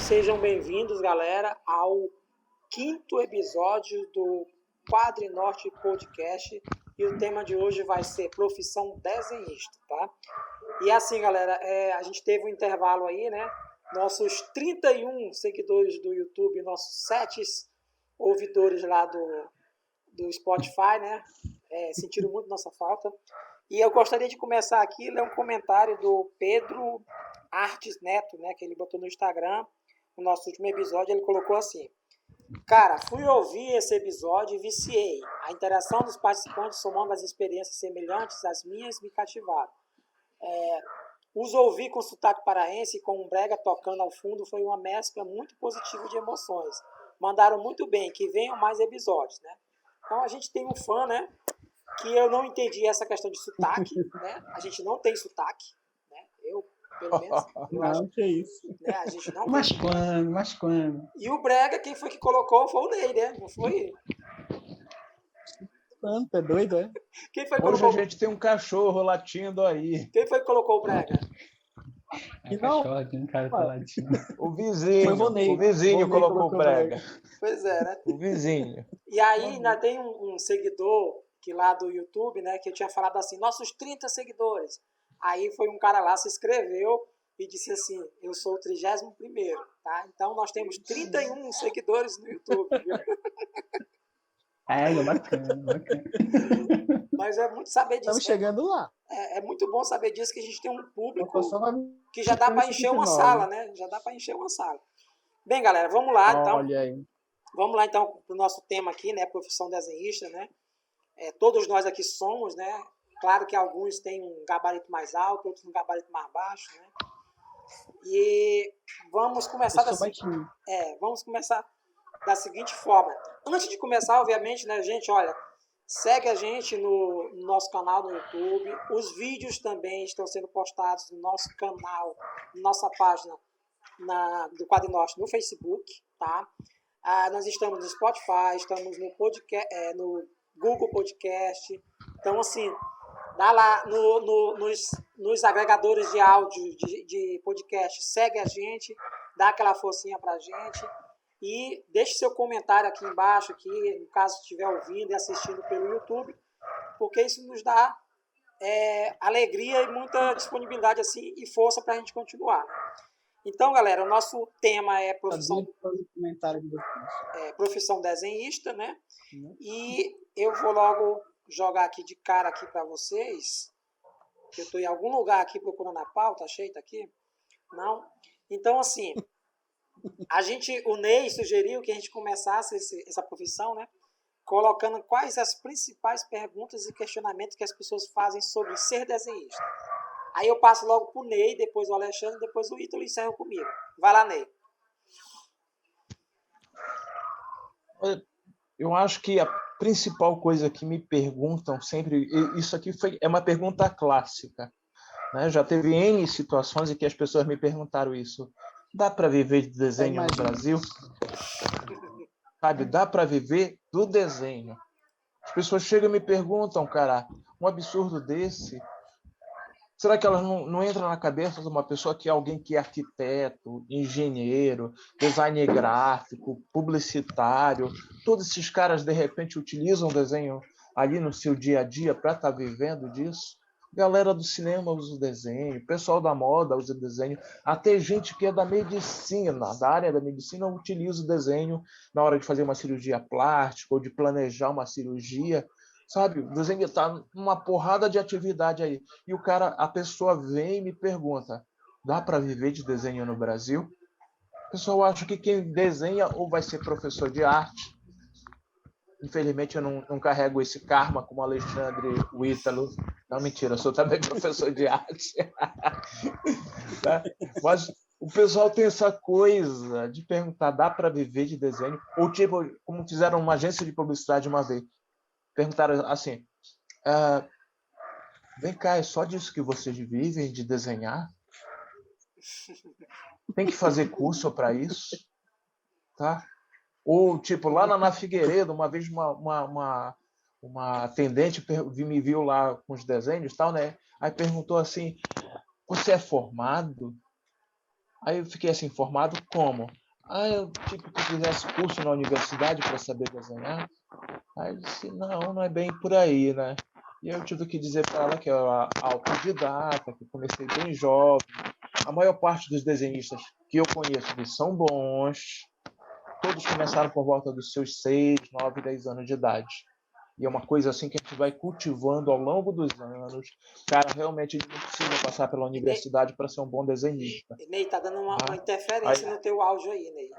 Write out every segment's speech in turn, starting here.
Sejam bem-vindos, galera, ao quinto episódio do Quadre Norte Podcast. E o tema de hoje vai ser profissão desenhista, tá? E assim, galera, a gente teve um intervalo aí, né? Nossos 31 seguidores do YouTube, nossos 7 ouvidores lá do Spotify, né? Sentiram muito nossa falta. E eu gostaria de começar aqui, ler um comentário do Pedro Artes Neto, né? Que ele botou no Instagram. No nosso último episódio, ele colocou assim: cara, fui ouvir esse episódio e viciei. A interação dos participantes, somando as experiências semelhantes às minhas, me cativaram. Os ouvir com sotaque paraense e com um brega tocando ao fundo foi uma mescla muito positiva de emoções. Mandaram muito bem, que venham mais episódios, né? Então a gente tem um fã, né? Que eu não entendi essa questão de sotaque, né? A gente não tem sotaque, né? Eu, pelo menos, eu Não, acho que é isso. né? A gente não Mas tem. quando? E o brega, quem foi que colocou foi o Ney, né? Não foi? Quando? Tá doido, é? Quem foi que Hoje colocou? a gente tem um cachorro latindo aí. Quem foi que colocou o brega? E A não- cachorra aqui em casa tá latindo. O vizinho. Foi o Vonei. O vizinho Vonei colocou o colocou o brega. Pois é, né? O vizinho. E aí ainda tem um seguidor que lá do YouTube, né? Que eu tinha falado assim, nossos 30 seguidores. Aí foi um cara lá, se inscreveu e disse assim, eu sou o 31º, tá? Então nós temos 31 seguidores no YouTube, viu? Bacana. Mas é muito saber disso. Estamos chegando lá. É muito bom saber disso, que a gente tem um público Só vai- que já dá para encher uma 59. sala, né? Já dá para encher uma sala. Bem, galera, vamos lá, então. Olha aí. Vamos lá, então, para o nosso tema aqui, né? Profissão desenhista, né? Todos nós aqui somos, né? Claro que alguns têm um gabarito mais alto, outros um gabarito mais baixo, né? E vamos começar Eu sou baixinho. vamos começar da seguinte forma. Antes de começar, obviamente, né, gente, olha, segue a gente no nosso canal no YouTube. Os vídeos também estão sendo postados no nosso canal, na nossa página do Quadre Norte no Facebook, tá? Nós estamos no Spotify, estamos no podcast, no Google Podcast. Então, assim, dá lá nos agregadores de áudio de podcast, segue a gente, dá aquela forcinha pra gente e deixe seu comentário aqui embaixo, aqui, no caso estiver ouvindo e assistindo pelo YouTube, porque isso nos dá alegria e muita disponibilidade assim, e força para a gente continuar. Então, galera, o nosso tema é profissão desenhista, né? E eu vou logo jogar aqui de cara aqui para vocês, que eu estou em algum lugar aqui procurando a pauta, achei, tá aqui? Não? Então, assim, o Ney sugeriu que a gente começasse essa profissão, né? Colocando quais as principais perguntas e questionamentos que as pessoas fazem sobre ser desenhista. Aí eu passo logo pro Ney, depois o Alexandre, depois o Ítalo e encerro comigo. Vai lá, Ney. Eu acho que a principal coisa que me perguntam sempre, isso aqui é uma pergunta clássica, né? Já teve N situações em que as pessoas me perguntaram isso. Dá para viver de desenho no Brasil? Sabe, dá para viver do desenho. As pessoas chegam e me perguntam, cara, um absurdo desse, será que elas não entram na cabeça de uma pessoa que é alguém que é arquiteto, engenheiro, designer gráfico, publicitário, todos esses caras, de repente, utilizam o desenho ali no seu dia a dia para estar vivendo disso? Galera do cinema usa o desenho, pessoal da moda usa o desenho, até gente que é da medicina, da área da medicina, utiliza o desenho na hora de fazer uma cirurgia plástica ou de planejar uma cirurgia. Sabe, o desenho está numa porrada de atividade aí. E a pessoa vem e me pergunta, dá para viver de desenho no Brasil? O pessoal acha que quem desenha ou vai ser professor de arte. Infelizmente eu não carrego esse karma como o Alexandre, o Ítalo. Não, mentira, eu sou também professor de arte. Tá? Mas o pessoal tem essa coisa de perguntar, dá para viver de desenho? Ou tipo, como fizeram uma agência de publicidade uma vez, perguntaram assim, vem cá, é só disso que vocês vivem, de desenhar? Tem que fazer curso para isso? Tá? Ou, tipo, lá na Figueiredo, uma vez uma atendente me viu lá com os desenhos e tal, né? Aí perguntou assim, você é formado? Aí eu fiquei assim, informado como? Eu tipo que fizesse curso na universidade para saber desenhar. Aí eu disse, não é bem por aí, né? E eu tive que dizer para ela que eu era autodidata, que eu comecei bem jovem. A maior parte dos desenhistas que eu conheço eles são bons. Todos começaram por volta dos seus 6, 9, 10 anos de idade. E é uma coisa assim que a gente vai cultivando ao longo dos anos. Cara, realmente ele não precisa passar pela universidade para ser um bom desenhista. Ney, tá dando uma Tá? interferência no teu áudio aí, Ney.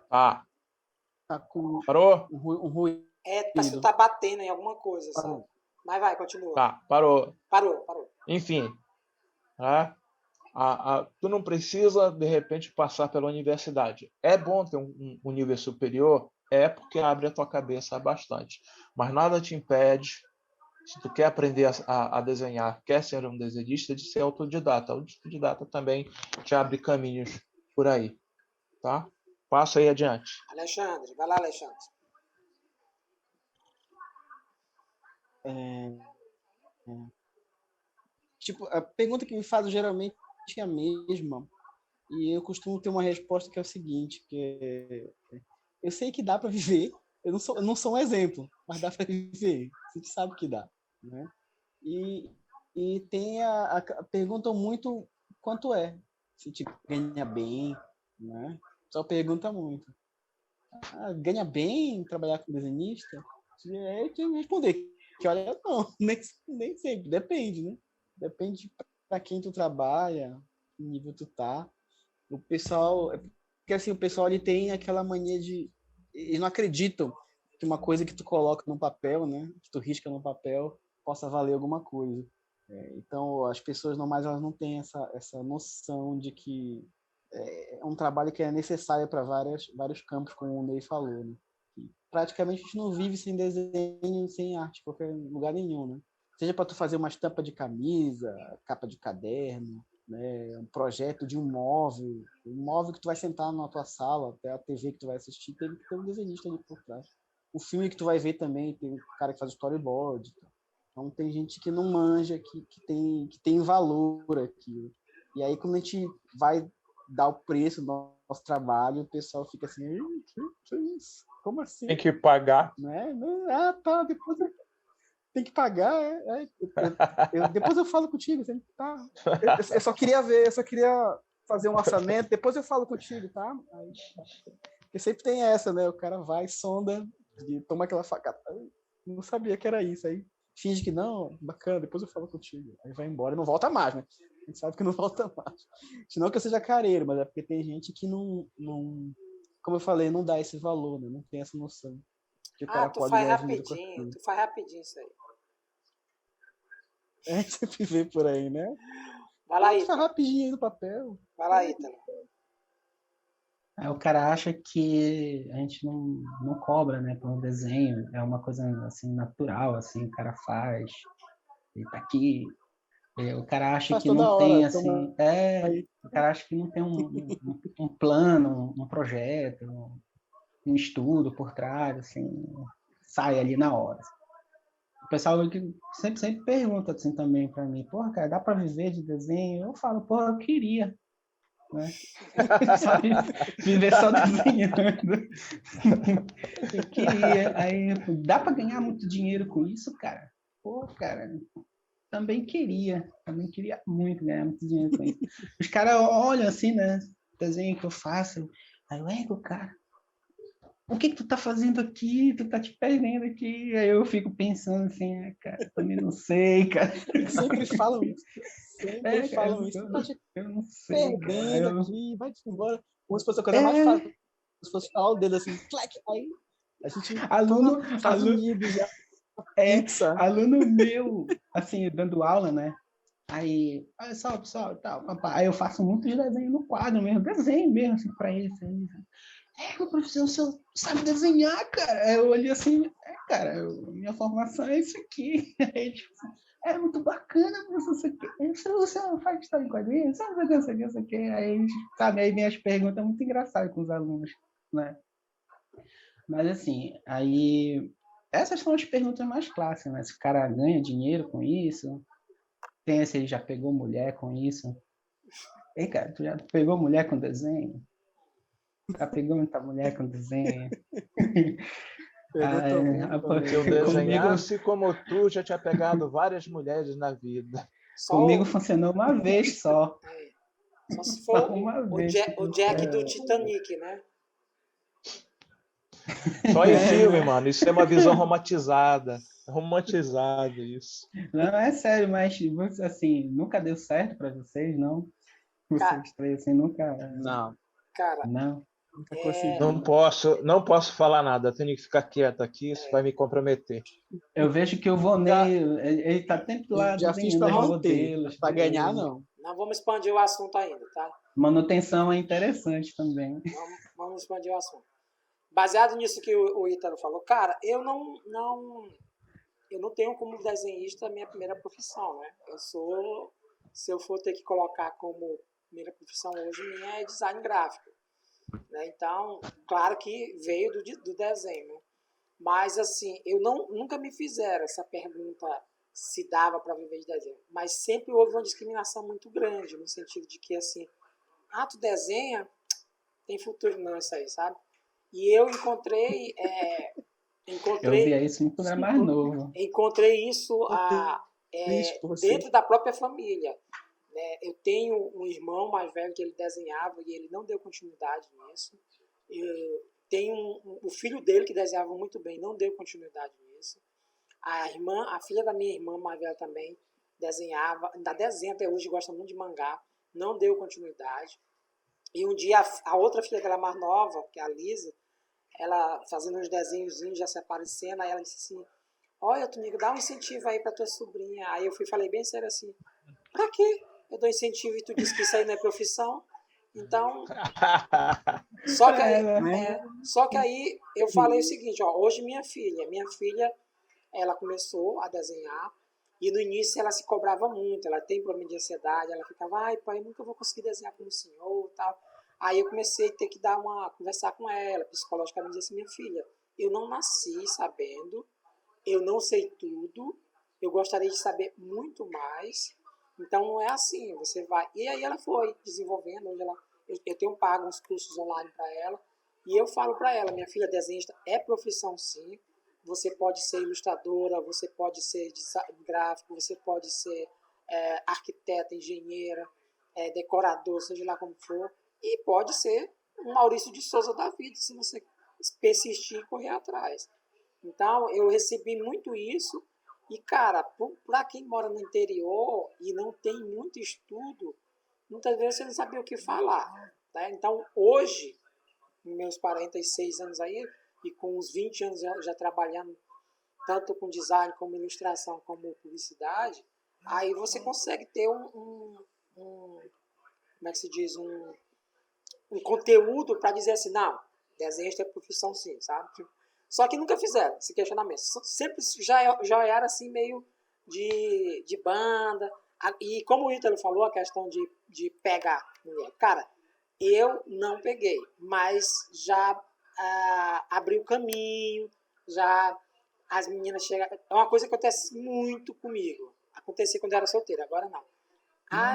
Ah, Tá com parou? um ruído. Parece que tá batendo em alguma coisa, sabe? Parou. Mas vai, continua. Tá, parou. Parou. Enfim, tá? Tu não precisa, de repente, passar pela universidade. É bom ter um nível superior? É, porque abre a tua cabeça bastante. Mas nada te impede, se tu quer aprender a desenhar, quer ser um desenhista, de ser autodidata. O autodidata também te abre caminhos por aí. Tá? Passa aí adiante. Alexandre, vai lá, Alexandre. Tipo, a pergunta que me fazem geralmente é a mesma. E eu costumo ter uma resposta que é o seguinte, eu sei que dá para viver, eu não sou um exemplo, mas dá para viver, a gente sabe que dá, né? E tem perguntam muito quanto é, se tipo, ganha bem, né? Só pergunta muito. Ganha bem trabalhar com desenhista? Eu tenho que responder que olha, não, nem sempre, depende, né? Depende para quem tu trabalha, que nível tu tá. O pessoal, porque assim, o pessoal ele tem aquela mania de, eles não acreditam que uma coisa que tu coloca no papel, né, que tu risca no papel, possa valer alguma coisa. Então, as pessoas normais elas não têm essa noção de que é um trabalho que é necessário para vários campos, como o Ney falou, né? E praticamente a gente não vive sem desenho, sem arte, em qualquer lugar nenhum, né? Seja para tu fazer uma estampa de camisa, capa de caderno, né, um projeto de um móvel que tu vai sentar na tua sala, até a TV que tu vai assistir, tem que ter um desenhista ali por trás. O filme que tu vai ver também, tem um cara que faz o storyboard. Então tem gente que não manja, que tem valor aquilo. E aí quando a gente vai dar o preço do nosso trabalho, o pessoal fica assim, que isso? Como assim? Tem que pagar. Né? Tá, depois tem que pagar, depois eu falo contigo, tá? Eu só queria ver, eu só queria fazer um orçamento, depois eu falo contigo, tá? Aí, porque sempre tem essa, né? O cara vai, sonda, e toma aquela facada. Não sabia que era isso, aí finge que não, bacana, depois eu falo contigo. Aí vai embora e não volta mais, né? A gente sabe que não volta mais. Não que eu seja careiro, mas é porque tem gente que não como eu falei, não dá esse valor, né? Não tem essa noção. Que o cara Tu pode faz ganhar dinheiro com rapidinho, aquilo. tu faz rapidinho isso aí. Sempre vê por aí, né? Vai lá, Faz Ítalo. rapidinho aí no papel. Vai lá, Ítalo. Aí o cara acha que a gente não cobra, né, por um desenho, é uma coisa assim natural, assim, o cara faz, ele tá aqui. O cara acha Faz que toda não hora. tem assim, o cara acha que não tem um plano, um projeto, um estudo por trás, assim, sai ali na hora. O pessoal que sempre pergunta assim também para mim, porra, cara, dá para viver de desenho? Eu falo, porra, eu queria, né? Só viver só desenhando. Eu queria. Aí, dá para ganhar muito dinheiro com isso, cara? Pô, cara, também queria muito ganhar muito dinheiro com isso. Os caras olham assim, né? Desenho que eu faço. Aí eu, cara, o que tu tá fazendo aqui? Tu tá te perdendo aqui. Aí eu fico pensando assim, cara, também não sei, cara. Sempre falam isso. Sempre falam isso. Tu tá te Eu não sei, perdendo aqui, vai embora. Como se fosse a coisa mais fácil. Se fosse falar o dedo assim, clac, aí a gente aluno, nos Estados Unidos já. Aluno meu, assim, dando aula, né? Aí, olha só, pessoal, tal, papai. Aí eu faço muito de desenho no quadro mesmo, desenho mesmo, assim, pra eles. O professor, o senhor sabe desenhar, cara? Aí eu olhei assim, cara, minha formação é isso aqui. Aí, tipo, é muito bacana, professor, você não faz história em quadrinhos? Sabe, isso aqui. Aí, sabe, aí vem as perguntas muito engraçadas com os alunos, né? Mas, assim, aí... Essas são as perguntas mais clássicas, né? Se o cara ganha dinheiro com isso, se ele já pegou mulher com isso. Ei, cara, tu já pegou mulher com desenho? Já pegou muita mulher com desenho? Pegou também, também. Se eu Comigo, desenhasse como tu, já tinha pegado várias mulheres na vida. comigo funcionou uma vez só. Só se Só for uma o vez. Jack do Titanic, né? Só em filme, mano. Isso é uma visão romantizada. Romantizado isso. Não, é sério, mas assim, nunca deu certo pra vocês, não? Cara, Vocês três, assim, nunca. Não, cara, Não. nunca consegui. Não posso falar nada. Tenho que ficar quieto aqui, isso vai me comprometer. Eu vejo que o Vonei, ele tá sempre lá Já fiz desenhando pra os manter, modelos. pra ganhar não. não vamos expandir o assunto ainda, tá? Manutenção é interessante também. Vamos expandir o assunto. Baseado nisso que o Ítalo falou, cara, eu não tenho como desenhista a minha primeira profissão, né? Se eu for ter que colocar como primeira profissão hoje, minha é design gráfico, né? Então, claro que veio do desenho, né? Mas, assim, nunca me fizeram essa pergunta se dava para viver de desenho, mas sempre houve uma discriminação muito grande, no sentido de que, assim, tu desenha, tem futuro não, isso aí, sabe? E eu encontrei Eu via isso muito quando era mais novo. encontrei isso Triste por você. dentro da própria família. Né? Eu tenho um irmão mais velho que ele desenhava e ele não deu continuidade nisso. Eu tenho o filho dele que desenhava muito bem, não deu continuidade nisso. A filha da minha irmã mais velha também desenhava, ainda desenha até hoje, gosta muito de mangá, não deu continuidade. E um dia a outra filha dela mais nova, que é a Lisa, ela fazendo uns desenhozinhos, já se aparecendo, aí ela disse assim, olha, Tonico, dá um incentivo aí pra tua sobrinha. Aí eu falei bem sério assim, pra quê? Eu dou incentivo e tu disse que isso aí não é profissão? Então, só que aí eu falei o seguinte, ó, hoje minha filha, ela começou a desenhar e no início ela se cobrava muito, ela tem problema de ansiedade, ela ficava, ai pai, eu nunca vou conseguir desenhar como o senhor, tal. Aí eu comecei a ter que conversar com ela, psicologicamente, dizer assim, minha filha, eu não nasci sabendo, eu não sei tudo, eu gostaria de saber muito mais, então não é assim, você vai... E aí ela foi desenvolvendo, eu tenho pago uns cursos online para ela, e eu falo para ela, minha filha desenhista é profissão sim, você pode ser ilustradora, você pode ser gráfico, você pode ser arquiteta, engenheira, decorador, seja lá como for, e pode ser um Maurício de Souza da vida, se você persistir e correr atrás. Então, eu recebi muito isso, e, cara, para quem mora no interior e não tem muito estudo, muitas vezes você não sabia o que falar. Né? Então, hoje, meus 46 anos aí, e com uns 20 anos já trabalhando tanto com design, como ilustração, como publicidade, aí você consegue ter como é que se diz, um conteúdo para dizer assim, não, desenhista é profissão sim, sabe? Só que nunca fizeram esse questionamento. Sempre já era assim meio de banda. E como o Ítalo falou, a questão de pegar mulher. Cara, eu não peguei, mas já abriu caminho, já as meninas chegam... É uma coisa que acontece muito comigo. Acontecia quando eu era solteira, agora não.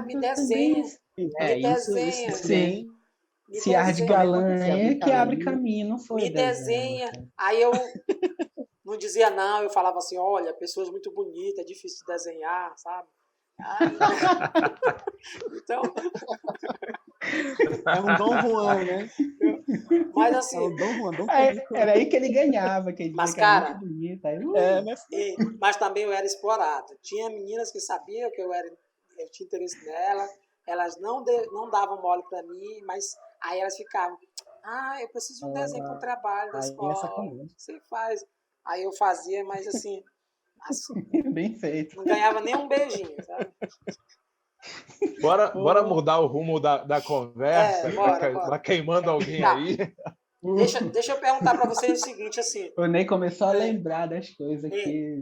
Me desenha, me desenha. Isso Sim. Me Se ar de desenha. galã é que abre caminho, não foi Me desenha. desenho. Aí eu não dizia não, eu falava assim, olha, pessoas muito bonitas, é difícil de desenhar, sabe? Então... É um Dom Juan, né? Mas assim... É um Dom Juan, era aí que ele ganhava, que ele mas, dizia que era cara, muito bonito. Aí, mas também eu era explorado. Tinha meninas que sabiam que eu tinha interesse nela, elas não davam mole para mim, mas aí elas ficavam, eu preciso de um desenho para o trabalho da escola, você faz. Aí eu fazia, mas assim bem feito. Não ganhava nem um beijinho, sabe? Bora mudar o rumo da conversa, tá queimando alguém aí. Deixa eu perguntar para vocês o seguinte, assim... O Ney começou a lembrar das coisas que...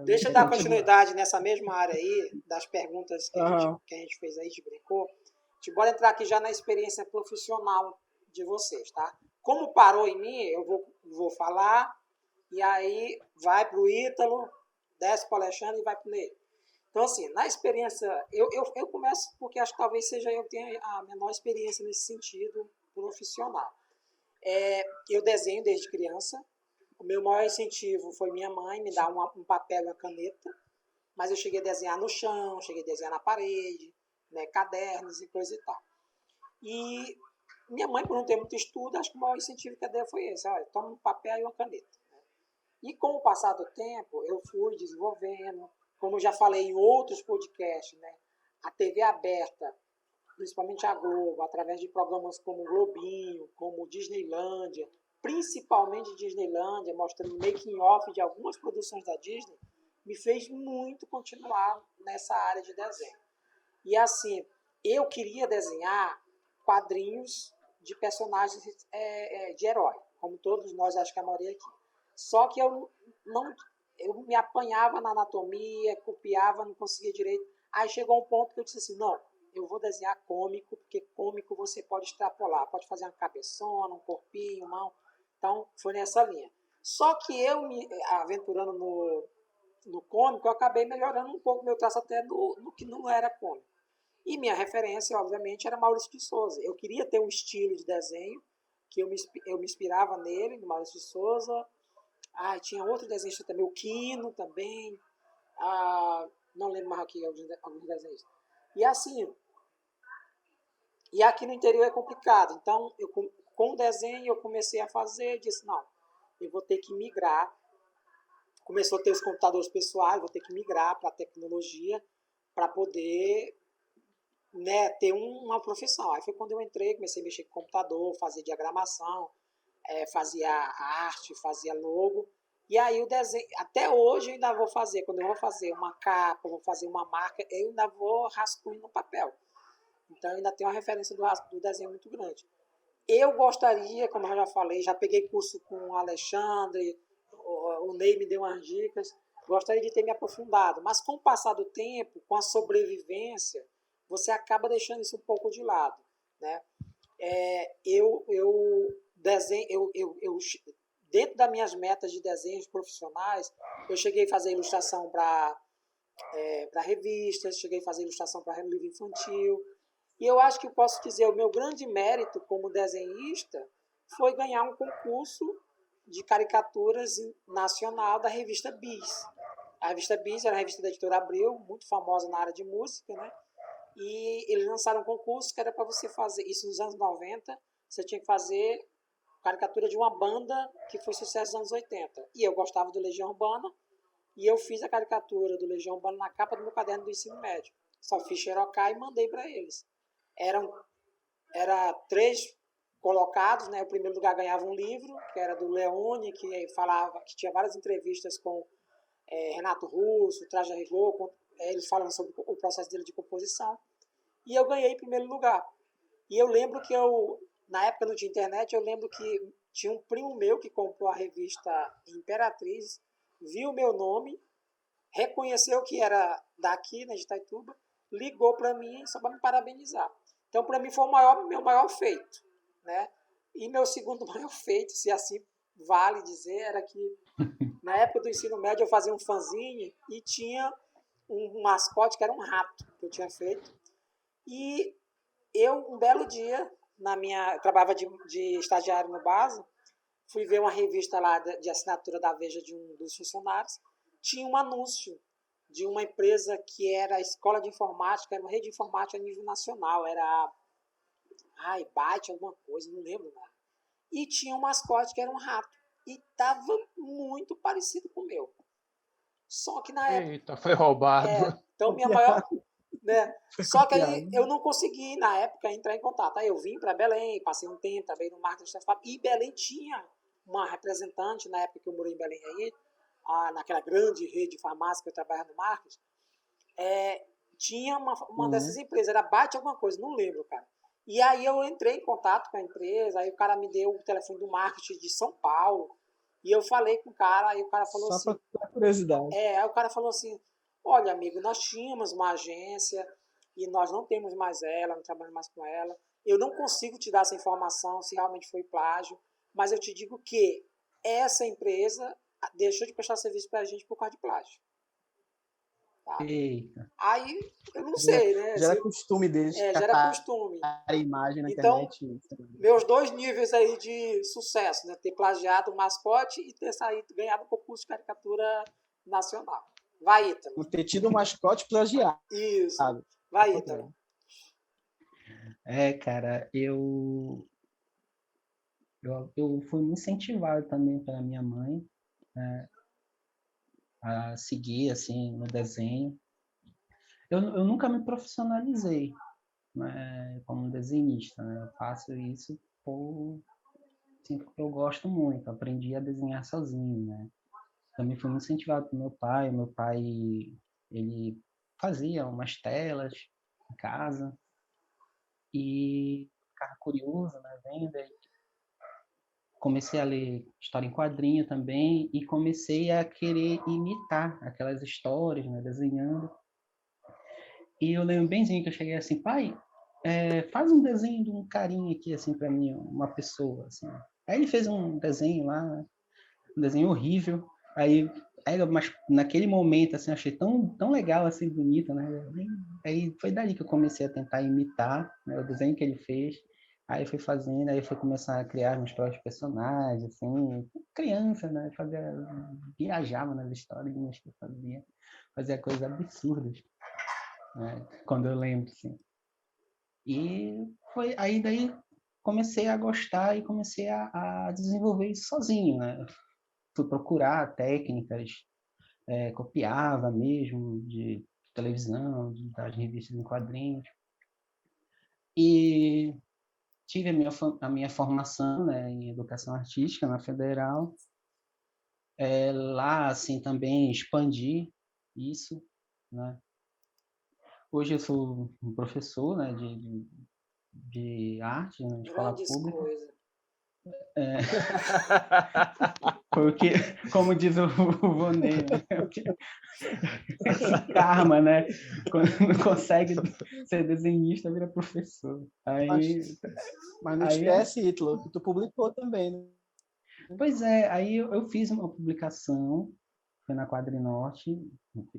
Deixa eu dar continuidade nessa mesma área aí, das perguntas que a gente fez aí, a gente brincou. A gente bora entrar aqui já na experiência profissional de vocês, tá? Como parou em mim, eu vou falar, e aí vai pro Ítalo, desce pro Alexandre e vai pro Ney. Então, assim, na experiência, eu começo porque acho que talvez seja eu que tenha a menor experiência nesse sentido profissional. Eu desenho desde criança. O meu maior incentivo foi minha mãe me dar um papel e uma caneta, mas eu cheguei a desenhar no chão, cheguei a desenhar na parede, né, cadernos e coisa e tal. E minha mãe, por não ter muito estudo, acho que o maior incentivo que ela deu foi esse: olha, toma um papel e uma caneta. E com o passar do tempo, eu fui desenvolvendo, como eu já falei em outros podcasts, né, a TV aberta, principalmente a Globo, através de programas como Globinho, como Disneylândia, principalmente Disneylândia, mostrando making-off de algumas produções da Disney, me fez muito continuar nessa área de desenho. E assim, eu queria desenhar quadrinhos de personagens de herói, como todos nós, acho que a maioria aqui. Só que eu me apanhava na anatomia, copiava, não conseguia direito. Aí chegou um ponto que eu disse assim, não, eu vou desenhar cômico, porque cômico você pode extrapolar, pode fazer uma cabeçona, um corpinho, mão. Então, foi nessa linha. Só que eu me aventurando no cômico, eu acabei melhorando um pouco meu traço até no que não era cômico. E minha referência, obviamente, era Maurício de Souza. Eu queria ter um estilo de desenho, que eu me inspirava nele, no Maurício de Souza. Tinha outro desenhista também, o Quino também. Não lembro mais aqui alguns desenhos. E assim, e aqui no interior é complicado. Então, com o desenho eu comecei a fazer, disse, não, eu vou ter que migrar. Começou a ter os computadores pessoais, vou ter que migrar para a tecnologia para poder, né, ter uma profissão. Aí foi quando eu entrei, comecei a mexer com computador, fazer diagramação, fazia arte, fazia logo. E aí o desenho, até hoje eu ainda vou fazer, quando eu vou fazer uma capa, vou fazer uma marca, eu ainda vou rascunho no papel. Então eu ainda tenho uma referência do desenho muito grande. Eu gostaria, como eu já falei, já peguei curso com o Alexandre, o Ney me deu umas dicas, gostaria de ter me aprofundado, mas com o passar do tempo, com a sobrevivência, você acaba deixando isso um pouco de lado, né? Dentro das minhas metas de desenhos profissionais, eu cheguei a fazer ilustração para revistas, cheguei a fazer ilustração para livro infantil, e eu acho que eu posso dizer, o meu grande mérito como desenhista foi ganhar um concurso de caricaturas nacional da revista Bis. A revista Bis era a revista da editora Abril, muito famosa na área de música, né? E eles lançaram um concurso que era para você fazer, isso nos anos 90, você tinha que fazer caricatura de uma banda que foi sucesso nos anos 80. E eu gostava do Legião Urbana, e eu fiz a caricatura do Legião Urbana na capa do meu caderno do ensino médio. Só fiz xerocar e mandei para eles. Era 3 colocados, né? O primeiro lugar ganhava um livro, que era do Leone, que falava, que tinha várias entrevistas com Renato Russo, Traja Rigor, eles falando sobre o processo dele de composição. E eu ganhei em primeiro lugar. E eu lembro que na época não tinha internet, eu lembro que tinha um primo meu que comprou a revista Imperatriz, viu o meu nome, reconheceu que era daqui, né, de Itaituba, ligou para mim só para me parabenizar. Então, para mim, foi meu maior feito, né? E meu segundo maior feito, se assim vale dizer, era que na época do ensino médio eu fazia um fanzine e tinha um mascote que era um rato que eu tinha feito. E eu, um belo dia, eu trabalhava de estagiário no Basa, fui ver uma revista lá de assinatura da Veja de um dos funcionários, tinha um anúncio de uma empresa que era a escola de informática, era uma rede de informática a nível nacional, era Byte, alguma coisa, não lembro nada. E tinha um mascote que era um rato. E estava muito parecido com o meu. Só que na época... Eita, foi roubado. Então, minha maior... Né? Só que aí eu não consegui, na época, entrar em contato. Aí eu vim para Belém, passei um tempo, trabalhei no marketing da Fábio, e Belém tinha uma representante, na época que eu morei em Belém aí, naquela grande rede de farmácia que eu trabalhava no marketing, tinha uma dessas empresas, era Byte alguma coisa, não lembro, cara. E aí eu entrei em contato com a empresa, aí o cara me deu o telefone do marketing de São Paulo, e eu falei com o cara, aí o cara falou assim... Só para curiosidade. Aí o cara falou assim, olha, amigo, nós tínhamos uma agência e nós não temos mais ela, não trabalhamos mais com ela. Eu não consigo te dar essa informação se realmente foi plágio, mas eu te digo que essa empresa deixou de prestar serviço para a gente por causa de plágio. Eita. Aí, eu não sei, né? Já era costume deles já era catar costume. a imagem na Então, internet. meus 2 níveis aí de sucesso, né? Ter plagiado o mascote e ter ganhado o concurso de caricatura nacional. Vai, Ítalo. Por ter tido um mascote plagiado. Isso. Vai, Ítalo. Cara, eu fui muito incentivado também pela minha mãe, né, a seguir assim no desenho. Eu nunca me profissionalizei, né, como desenhista, né? Eu faço isso assim, porque eu gosto muito. Aprendi a desenhar sozinho, né? Também fui muito incentivado pelo meu pai. Meu pai, ele fazia umas telas em casa e ficava curioso, né, vendo. Comecei a ler história em quadrinho também e comecei a querer imitar aquelas histórias, né, desenhando. E eu lembro benzinho que eu cheguei assim, pai, faz um desenho de um carinha aqui, assim, para mim, uma pessoa, assim. Aí ele fez um desenho lá, um desenho horrível. Aí, mas naquele momento, assim, eu achei tão legal, assim, bonito, né? Aí foi dali que eu comecei a tentar imitar, né, o desenho que ele fez. Aí fui fazendo, aí fui começar a criar meus próprios personagens, assim, criança, né? Viajava nas historinhas que eu fazia coisas absurdas, né? Quando eu lembro, assim. E foi aí daí comecei a gostar e comecei a desenvolver isso sozinho, né? Fui procurar técnicas, copiava mesmo de televisão, das revistas em quadrinhos. E tive a minha formação, né, em educação artística na Federal. Lá, assim, também expandi isso, né? Hoje eu sou um professor, né, de arte na escola Grandes pública. coisas. Porque, como diz o Vonei, né? Esse karma, né? Quando não consegue ser desenhista, vira professor. Mas não esquece, Ítalo, que tu publicou também, né? Pois é, aí eu fiz uma publicação, foi na Quadrinorte,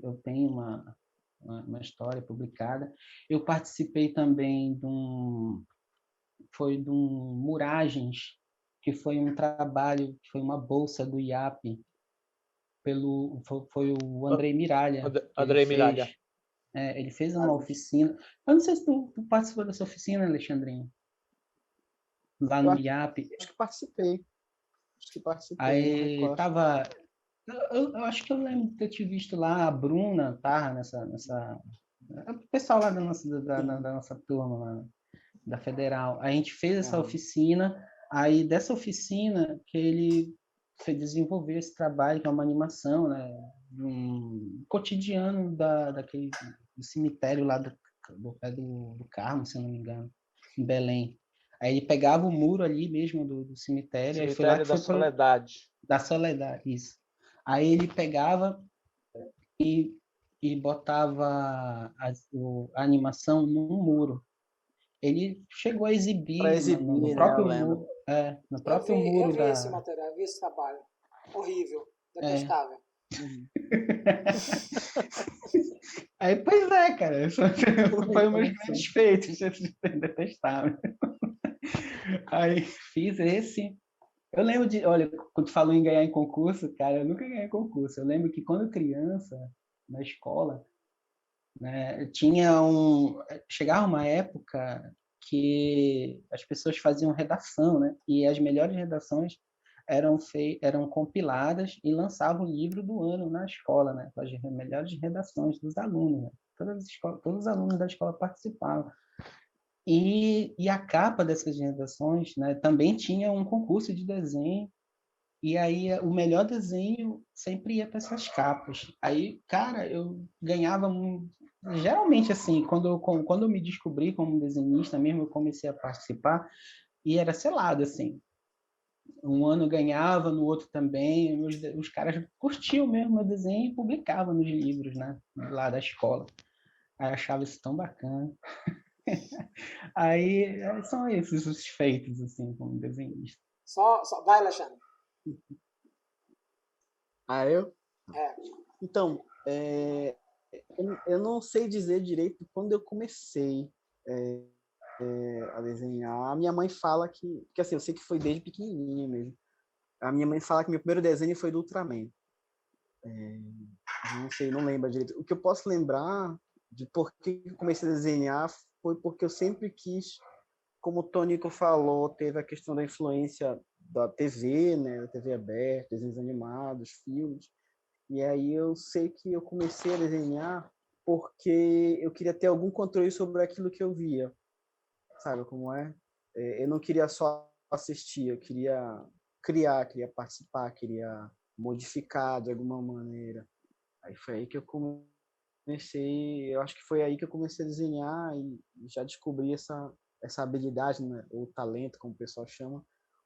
eu tenho uma história publicada. Eu participei também de um Muragens, que foi um trabalho, que foi uma bolsa do IAP, foi o Andrei Miralha. Andrei Miralha. Ele fez uma oficina. Eu não sei se tu participou dessa oficina, Alexandrinho, lá no IAP. Acho que participei. Aí tava. Eu acho que eu lembro de ter te visto lá, a Bruna tá nessa. O pessoal lá da nossa turma, lá, da Federal. A gente fez essa oficina, aí dessa oficina que ele desenvolveu esse trabalho, que é uma animação, né? Um cotidiano do cemitério lá do pé do Carmo, se eu não me engano, em Belém. Aí ele pegava o muro ali mesmo do cemitério. Cemitério aí foi lá que da Soledade. Da Soledade, isso. Aí ele pegava e botava a animação num muro. Ele chegou a exibir, no próprio muro, no próprio muro eu vi esse material, eu vi esse trabalho. Horrível, detestável. Aí, pois é, cara, isso foi um dos grandes feitos, detestável. Aí fiz esse. Eu lembro olha, quando tu falou em ganhar em concurso, cara, eu nunca ganhei concurso. Eu lembro que quando criança, na escola, né, chegava uma época que as pessoas faziam redação, né? E as melhores redações eram compiladas e lançavam o livro do ano na escola, né? Com as melhores redações dos alunos, né? Todos os alunos da escola participavam. E a capa dessas redações, né, também tinha um concurso de desenho, e aí o melhor desenho sempre ia para essas capas. Aí, cara, eu ganhava geralmente assim, quando eu me descobri como desenhista mesmo, eu comecei a participar e era selado assim. Um ano eu ganhava, no outro também, os caras curtiam mesmo meu desenho e publicavam nos livros, né, lá da escola. Aí eu achava isso tão bacana. Aí são esses os feitos, assim, como desenhista. Vai, Alexandre. Eu? É. Então, eu não sei dizer direito quando eu comecei a desenhar. A minha mãe fala que assim, eu sei que foi desde pequenininho mesmo. A minha mãe fala que meu primeiro desenho foi do Ultraman. Não sei, não lembro direito. O que eu posso lembrar de por que eu comecei a desenhar foi porque eu sempre quis, como o Tonico falou, teve a questão da influência da TV, né, da TV aberta, desenhos animados, filmes. E aí eu sei que eu comecei a desenhar porque eu queria ter algum controle sobre aquilo que eu via. Sabe como é? Eu não queria só assistir, eu queria criar, queria participar, queria modificar de alguma maneira. Aí foi aí que eu comecei, eu acho que foi aí que eu comecei a desenhar e já descobri essa habilidade, né, ou talento, como o pessoal chama,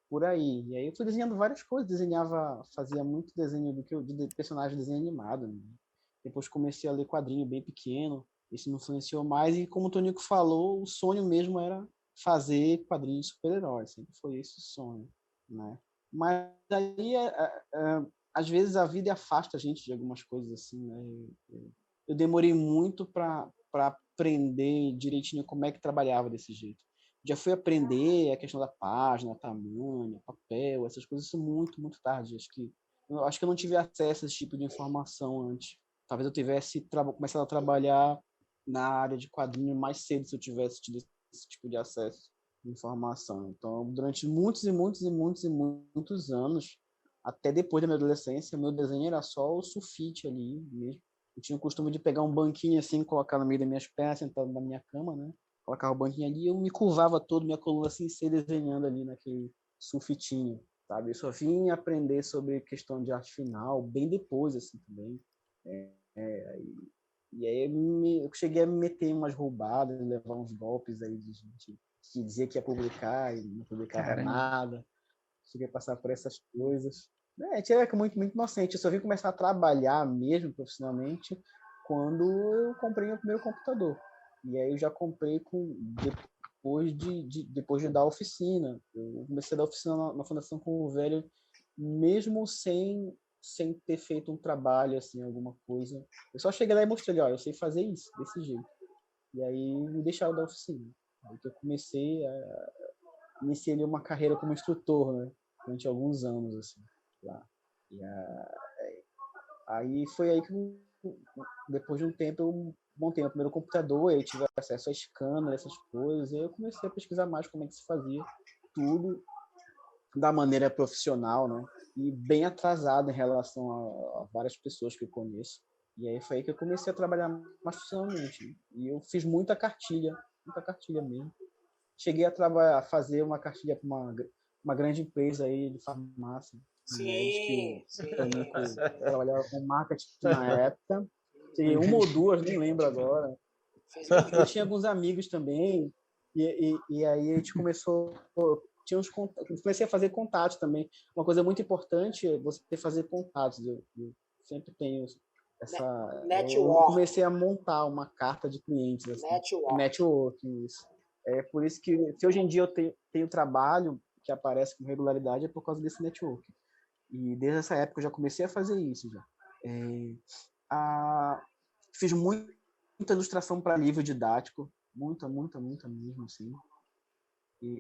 por aí. E aí eu fui desenhando várias coisas, fazia muito desenho de personagem de desenho animado, né? Depois comecei a ler quadrinho bem pequeno, isso me influenciou mais e como o Tonico falou, o sonho mesmo era fazer quadrinhos de super-heróis, sempre foi esse o sonho, né? Mas aí às vezes a vida afasta a gente de algumas coisas assim, né? Eu demorei muito para aprender direitinho como é que trabalhava desse jeito. Já fui aprender a questão da página, tamanho, papel, essas coisas isso muito, muito tarde. Acho que eu não tive acesso a esse tipo de informação antes. Talvez eu tivesse começado a trabalhar na área de quadrinho mais cedo se eu tivesse tido esse tipo de acesso de informação. Então, durante muitos e muitos e muitos e muitos anos, até depois da minha adolescência, meu desenho era só o sulfite ali mesmo. Eu tinha o costume de pegar um banquinho assim, colocar no meio das minhas pernas, sentado na minha cama, né? Colocava o banquinho ali e eu me curvava todo, minha coluna assim, sei desenhando ali naquele sulfitinho, sabe? Eu só vim aprender sobre questão de arte final bem depois, assim, também. E aí eu cheguei a me meter em umas roubadas, levar uns golpes aí de gente que dizia que ia publicar e não publicava Caramba. nada. Cheguei a passar por essas coisas. Tinha muito, muito inocente. Eu só vim começar a trabalhar mesmo profissionalmente quando eu comprei meu primeiro computador. E aí eu já comprei depois de dar oficina. Eu comecei a dar oficina na Fundação com o Velho, mesmo sem ter feito um trabalho, assim, alguma coisa. Eu só cheguei lá e mostrei, ó, eu sei fazer isso, desse jeito. E aí me deixaram dar oficina. Aí que eu iniciei uma carreira como instrutor, né? Durante alguns anos, assim, lá. Aí foi aí que, depois de um tempo, eu montei meu primeiro computador, aí eu tive acesso a scanner, essas coisas, e aí eu comecei a pesquisar mais como é que se fazia tudo da maneira profissional, né? E bem atrasado em relação a várias pessoas que eu conheço. E aí foi aí que eu comecei a trabalhar mais profissionalmente. Né? E eu fiz muita cartilha mesmo. Cheguei a fazer uma cartilha para uma grande empresa aí de farmácia. Sim, sim. Trabalhava com marketing na época. Cheguei uma ou duas, nem lembro agora. Eu tinha alguns amigos também. E aí a gente começou... comecei a fazer contatos também. Uma coisa muito importante é você fazer contatos. Eu sempre tenho essa... Network. Eu comecei a montar uma carta de clientes. Assim, network, isso. É por isso que, se hoje em dia eu tenho trabalho que aparece com regularidade, é por causa desse network. E desde essa época eu já comecei a fazer isso. Já. Fiz muita ilustração para livro didático. Muita mesmo, assim. E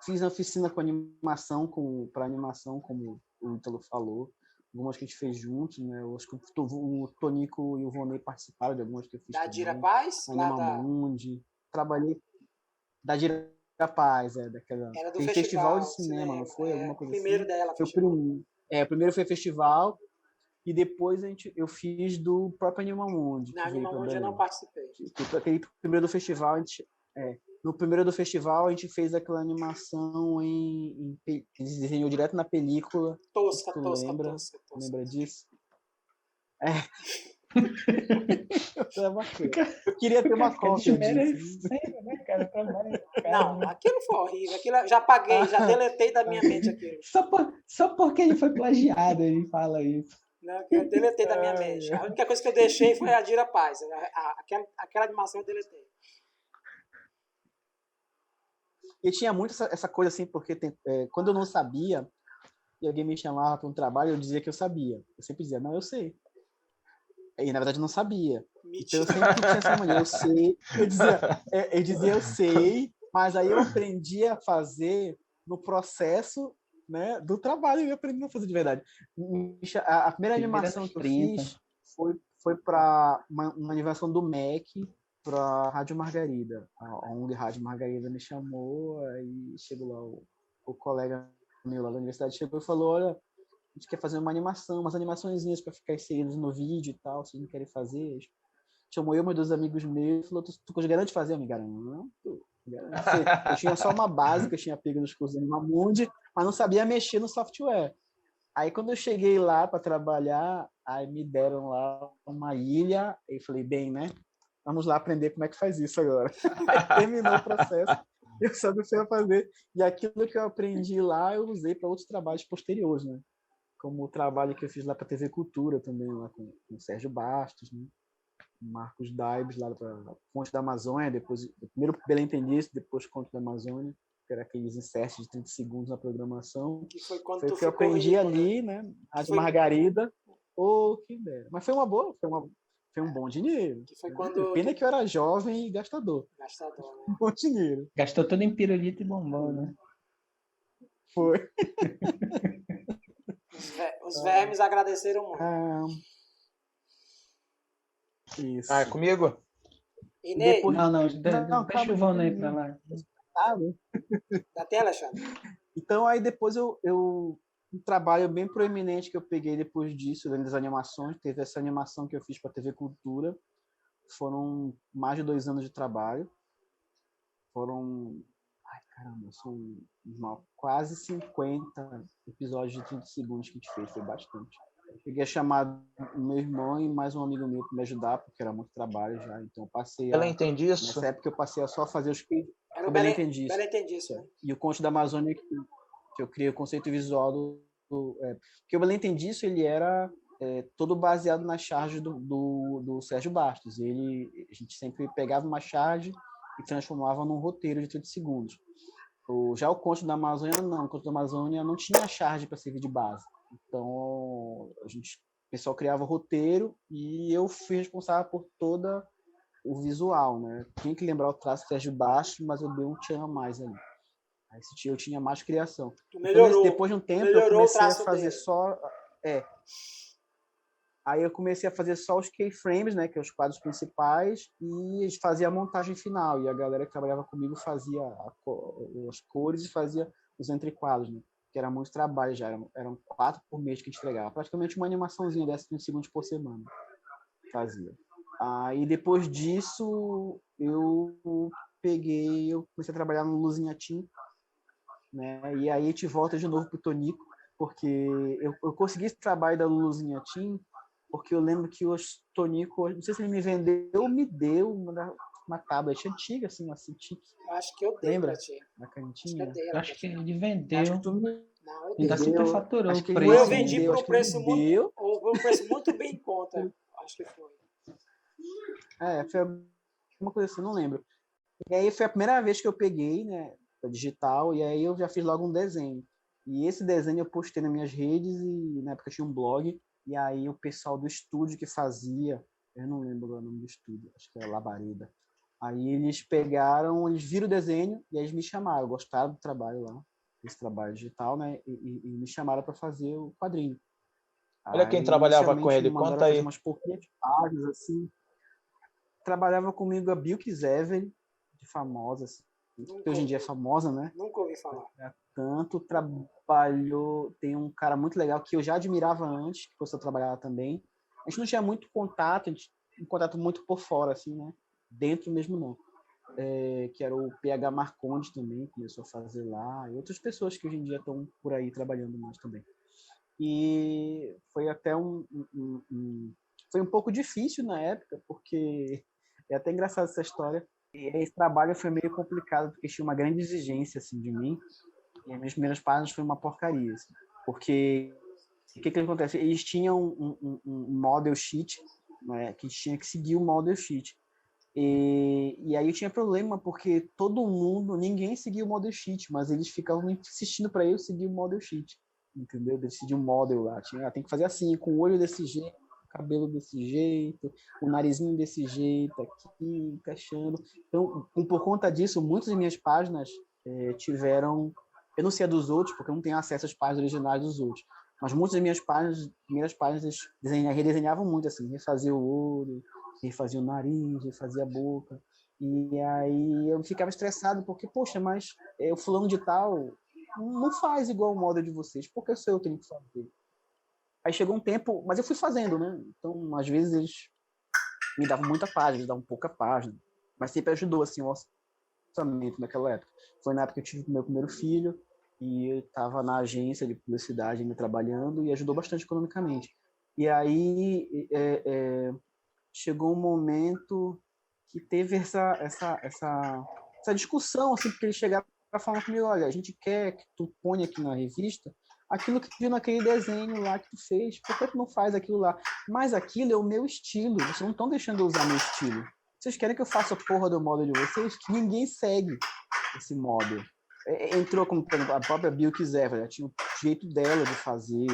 fiz a oficina com animação, para animação, como o Ítalo falou. Algumas que a gente fez juntos, né? Eu acho que o Tonico e o Vonei participaram de algumas que eu fiz da também. Dira Paz? Animamundi. Trabalhei da Dira Paz, daquela... Era do Tem festival de cinema, não foi? Alguma coisa primeiro assim? dela. Foi o primeiro foi festival, e depois eu fiz do próprio Animamundi. Na Animamundi eu não participei. Aquele primeiro do festival, no primeiro do festival, a gente fez aquela animação a gente desenhou direto na película. Tosca. Lembra disso? Eu queria ter uma cópia disso. Né, cara? Não, aquilo foi horrível. Aquilo já apaguei, já deletei da minha mente aquilo. Só porque ele foi plagiado, ele fala isso. Não, eu deletei da minha mente. A única coisa que eu deixei foi a Dira Paz. Aquela animação eu deletei. E tinha muito essa coisa assim, porque quando eu não sabia, e alguém me chamava para um trabalho, eu dizia que eu sabia. Eu sempre dizia, não, eu sei. E na verdade eu não sabia. Então eu Mentira. sempre tinha essa mania, eu sei, eu sei, mas aí eu aprendi a fazer no processo, né, do trabalho, eu aprendi a fazer de verdade. A primeira animação que eu fiz foi para uma animação do MEC para a Rádio Margarida. A ONG Rádio Margarida me chamou, aí chegou lá o colega meu lá da universidade, chegou e falou, olha, a gente quer fazer uma animação, umas animaçõezinhas para ficar inseridas no vídeo e tal, vocês não querem fazer? Chamou eu, meus 2 amigos meus, falou, tu garante fazer? Eu me garanto. Eu tinha só uma base que eu tinha pego nos cursos do Animamundi, mas não sabia mexer no software. Aí quando eu cheguei lá para trabalhar, aí me deram lá uma ilha, e falei, bem, né? Vamos lá aprender como é que faz isso agora. Aí terminou o processo, eu só comecei a fazer. E aquilo que eu aprendi lá, eu usei para outros trabalhos posteriores, né? Como o trabalho que eu fiz lá para a TV Cultura também, lá com o Sérgio Bastos, né? Marcos Daibes, lá para Conto da Amazônia, depois, primeiro Belém Entendice, depois Conto da Amazônia, que era aqueles inserts de 30 segundos na programação. Que foi quando foi tu o que eu ficou aprendi rico, ali, né? A de Margarida. Que ideia. Mas foi uma boa, foi um bom dinheiro. Que foi quando Pena que eu era jovem e gastador. Gastador, né? Um bom dinheiro. Gastou tudo em pirulito e bombom, né? Foi. Os vermes agradeceram muito. Isso. É comigo? Inês, depois- Não, Não, deixa calma, o Vão aí pra lá. da tela, Alexandre? Então, aí depois um trabalho bem proeminente que eu peguei depois disso, das animações, teve essa animação que eu fiz para a TV Cultura, foram mais de 2 anos de trabalho, são quase 50 episódios de 30 segundos que a gente fez, foi bastante. Eu peguei a chamada o meu irmão e mais um amigo meu para me ajudar, porque era muito trabalho já, então eu passei Ela entende isso? nessa época eu passei a só fazer os que Era o Belém Belém Entendice. Belém Entendice, né? E o Conto da Amazônia, que eu criei o conceito visual porque o Belém Entendice, ele era todo baseado nas charges do Sérgio Bastos. A gente sempre pegava uma charge e transformava num roteiro de 30 segundos. Já o Conto da Amazônia, não. O Conto da Amazônia não tinha charge para servir de base. Então, o pessoal criava o roteiro e eu fui responsável por toda o visual, né? Tinha que lembrar o traço do Sérgio Bastos, mas eu dei um tchan a mais ali. Aí eu tinha mais criação. Tu melhorou. Então, depois de um tempo, eu comecei a fazer só... Aí eu comecei a fazer só os keyframes, né, que é os quadros principais, e fazia a montagem final. E a galera que trabalhava comigo fazia as cores e fazia os entrequadros, né? Que era muito trabalho já. Eram 4 por mês que a gente entregava. Praticamente uma animaçãozinha dessa 30 segundos por semana. Fazia. Aí depois disso, eu comecei a trabalhar no Luzinha Team, né? E aí a gente volta de novo pro Tonico, porque eu consegui esse trabalho da Luzinha Team, porque eu lembro que o Tonico, não sei se ele me vendeu ou me deu uma tablet antiga, assim, uma Cintiq. Acho que eu dei Lembra? pra ti. Na canetinha. Acho que ele vendeu. Acho que tu me... Não, eu Ainda dei. superfaturou Acho que o ele Ou eu preço. vendi vendeu, por acho que ele preço me deu. muito bem em conta. Acho que foi. Foi uma coisa assim, não lembro. E aí foi a primeira vez que eu peguei, né, digital, e aí eu já fiz logo um desenho. E esse desenho eu postei nas minhas redes, e na época eu tinha um blog, e aí o pessoal do estúdio que fazia, eu não lembro o nome do estúdio, acho que era Labareda. Aí eles viram o desenho, e aí eles me chamaram, gostaram do trabalho lá, esse trabalho digital, né, e me chamaram para fazer o quadrinho. Olha quem trabalhava com ele, conta aí. Umas pouquinhas páginas, assim. Trabalhava comigo a Bilk Zever, de famosa, assim, que hoje em dia é famosa, né? Nunca ouvi falar. Tanto trabalhou, tem um cara muito legal que eu já admirava antes, que você trabalhava também. A gente não tinha muito contato, a gente tinha um contato muito por fora, assim, né? Dentro mesmo não. Que era o PH Marcondes também, começou a fazer lá, e outras pessoas que hoje em dia estão por aí trabalhando mais também. E foi até foi um pouco difícil na época, porque é até engraçado essa história. E esse trabalho foi meio complicado, porque tinha uma grande exigência assim, de mim. E as minhas primeiras páginas foi uma porcaria. Assim, porque o que acontece? Eles tinham um model sheet, né, que tinha que seguir o model sheet. E aí eu tinha problema, porque ninguém seguia o model sheet, mas eles ficavam insistindo para eu seguir o model sheet. Entendeu? Decidir um model lá. Tem que fazer assim, com o olho desse jeito. cabelo desse jeito, o narizinho desse jeito, aqui, encaixando. Então, por conta disso, muitas das minhas páginas tiveram... Eu não sei a dos outros, porque eu não tenho acesso às páginas originais dos outros, mas muitas das minhas primeiras páginas, redesenhavam muito, assim, refazia o olho, refazia o nariz, refazia a boca. E aí eu ficava estressado, porque, poxa, mas o fulano de tal não faz igual o model de vocês, porque só eu tenho que fazer. Aí chegou um tempo, mas eu fui fazendo, né? Então, às vezes, eles me davam muita página, eles davam pouca página, mas sempre ajudou, assim, o orçamento naquela época. Foi na época que eu tive o meu primeiro filho, e eu estava na agência de publicidade, ainda trabalhando, e ajudou bastante economicamente. E aí chegou um momento que teve essa discussão, assim, porque ele chegava para falar comigo, olha, a gente quer que tu ponha aqui na revista aquilo que tu viu naquele desenho lá que tu fez, por que tu não faz aquilo lá? Mas aquilo é o meu estilo, vocês não estão deixando eu usar meu estilo. Vocês querem que eu faça a porra do model de vocês? Que ninguém segue esse model. Entrou como, por exemplo, a própria Bill quiser, ela tinha o jeito dela de fazer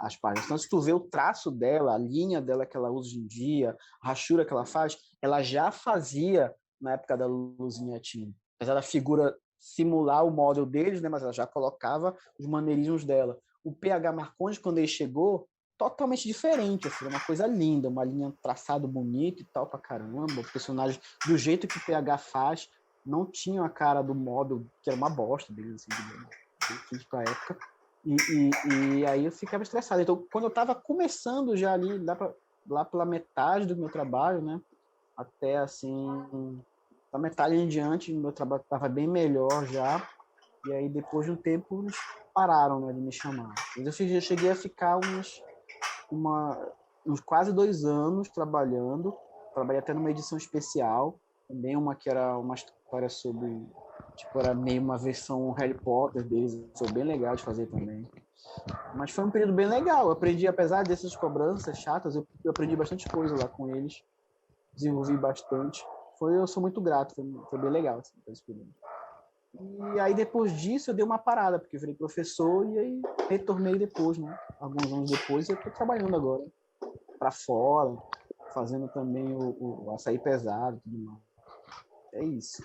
as páginas. Então, se tu vê o traço dela, a linha dela que ela usa hoje em dia, a rachura que ela faz, ela já fazia na época da Luzinha Team. Apesar da figura simular o model deles, né, mas ela já colocava os maneirismos dela. O PH Marcondes, quando ele chegou, totalmente diferente, assim, uma coisa linda, uma linha traçado bonito e tal pra caramba, o personagem, do jeito que o PH faz, não tinha a cara do model, que era uma bosta deles, assim, pra época. E aí eu ficava estressado. Então, quando eu estava começando já ali, lá pela metade do meu trabalho, né, até assim, da metade em diante, meu trabalho estava bem melhor já. E aí, depois de um tempo, eles pararam, né, de me chamar. Eu cheguei a ficar uns quase 2 anos trabalhando. Trabalhei até numa edição especial, também uma que era uma história sobre... Tipo, era meio uma versão Harry Potter deles, foi bem legal de fazer também. Mas foi um período bem legal, eu aprendi, apesar dessas cobranças chatas, eu aprendi bastante coisa lá com eles, desenvolvi bastante. Eu sou muito grato, foi bem legal assim, essa experiência. E aí, depois disso, eu dei uma parada, porque eu virei professor e aí retornei depois, né? Alguns anos depois, e eu estou trabalhando agora para fora, fazendo também o açaí pesado e tudo mais. É isso.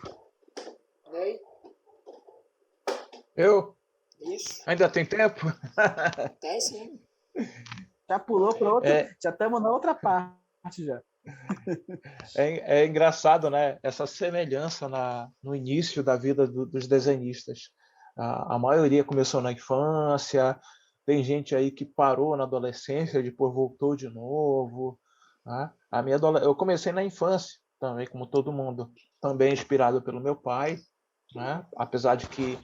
Ney? Eu? Isso. Ainda tem tempo? Tem sim. Já pulou para outra, já estamos na outra parte já. É engraçado, né? Essa semelhança no início da vida dos desenhistas. A maioria começou na infância, tem gente aí que parou na adolescência, depois voltou de novo. Né? Eu comecei na infância, também, como todo mundo, também inspirado pelo meu pai, né? Apesar de que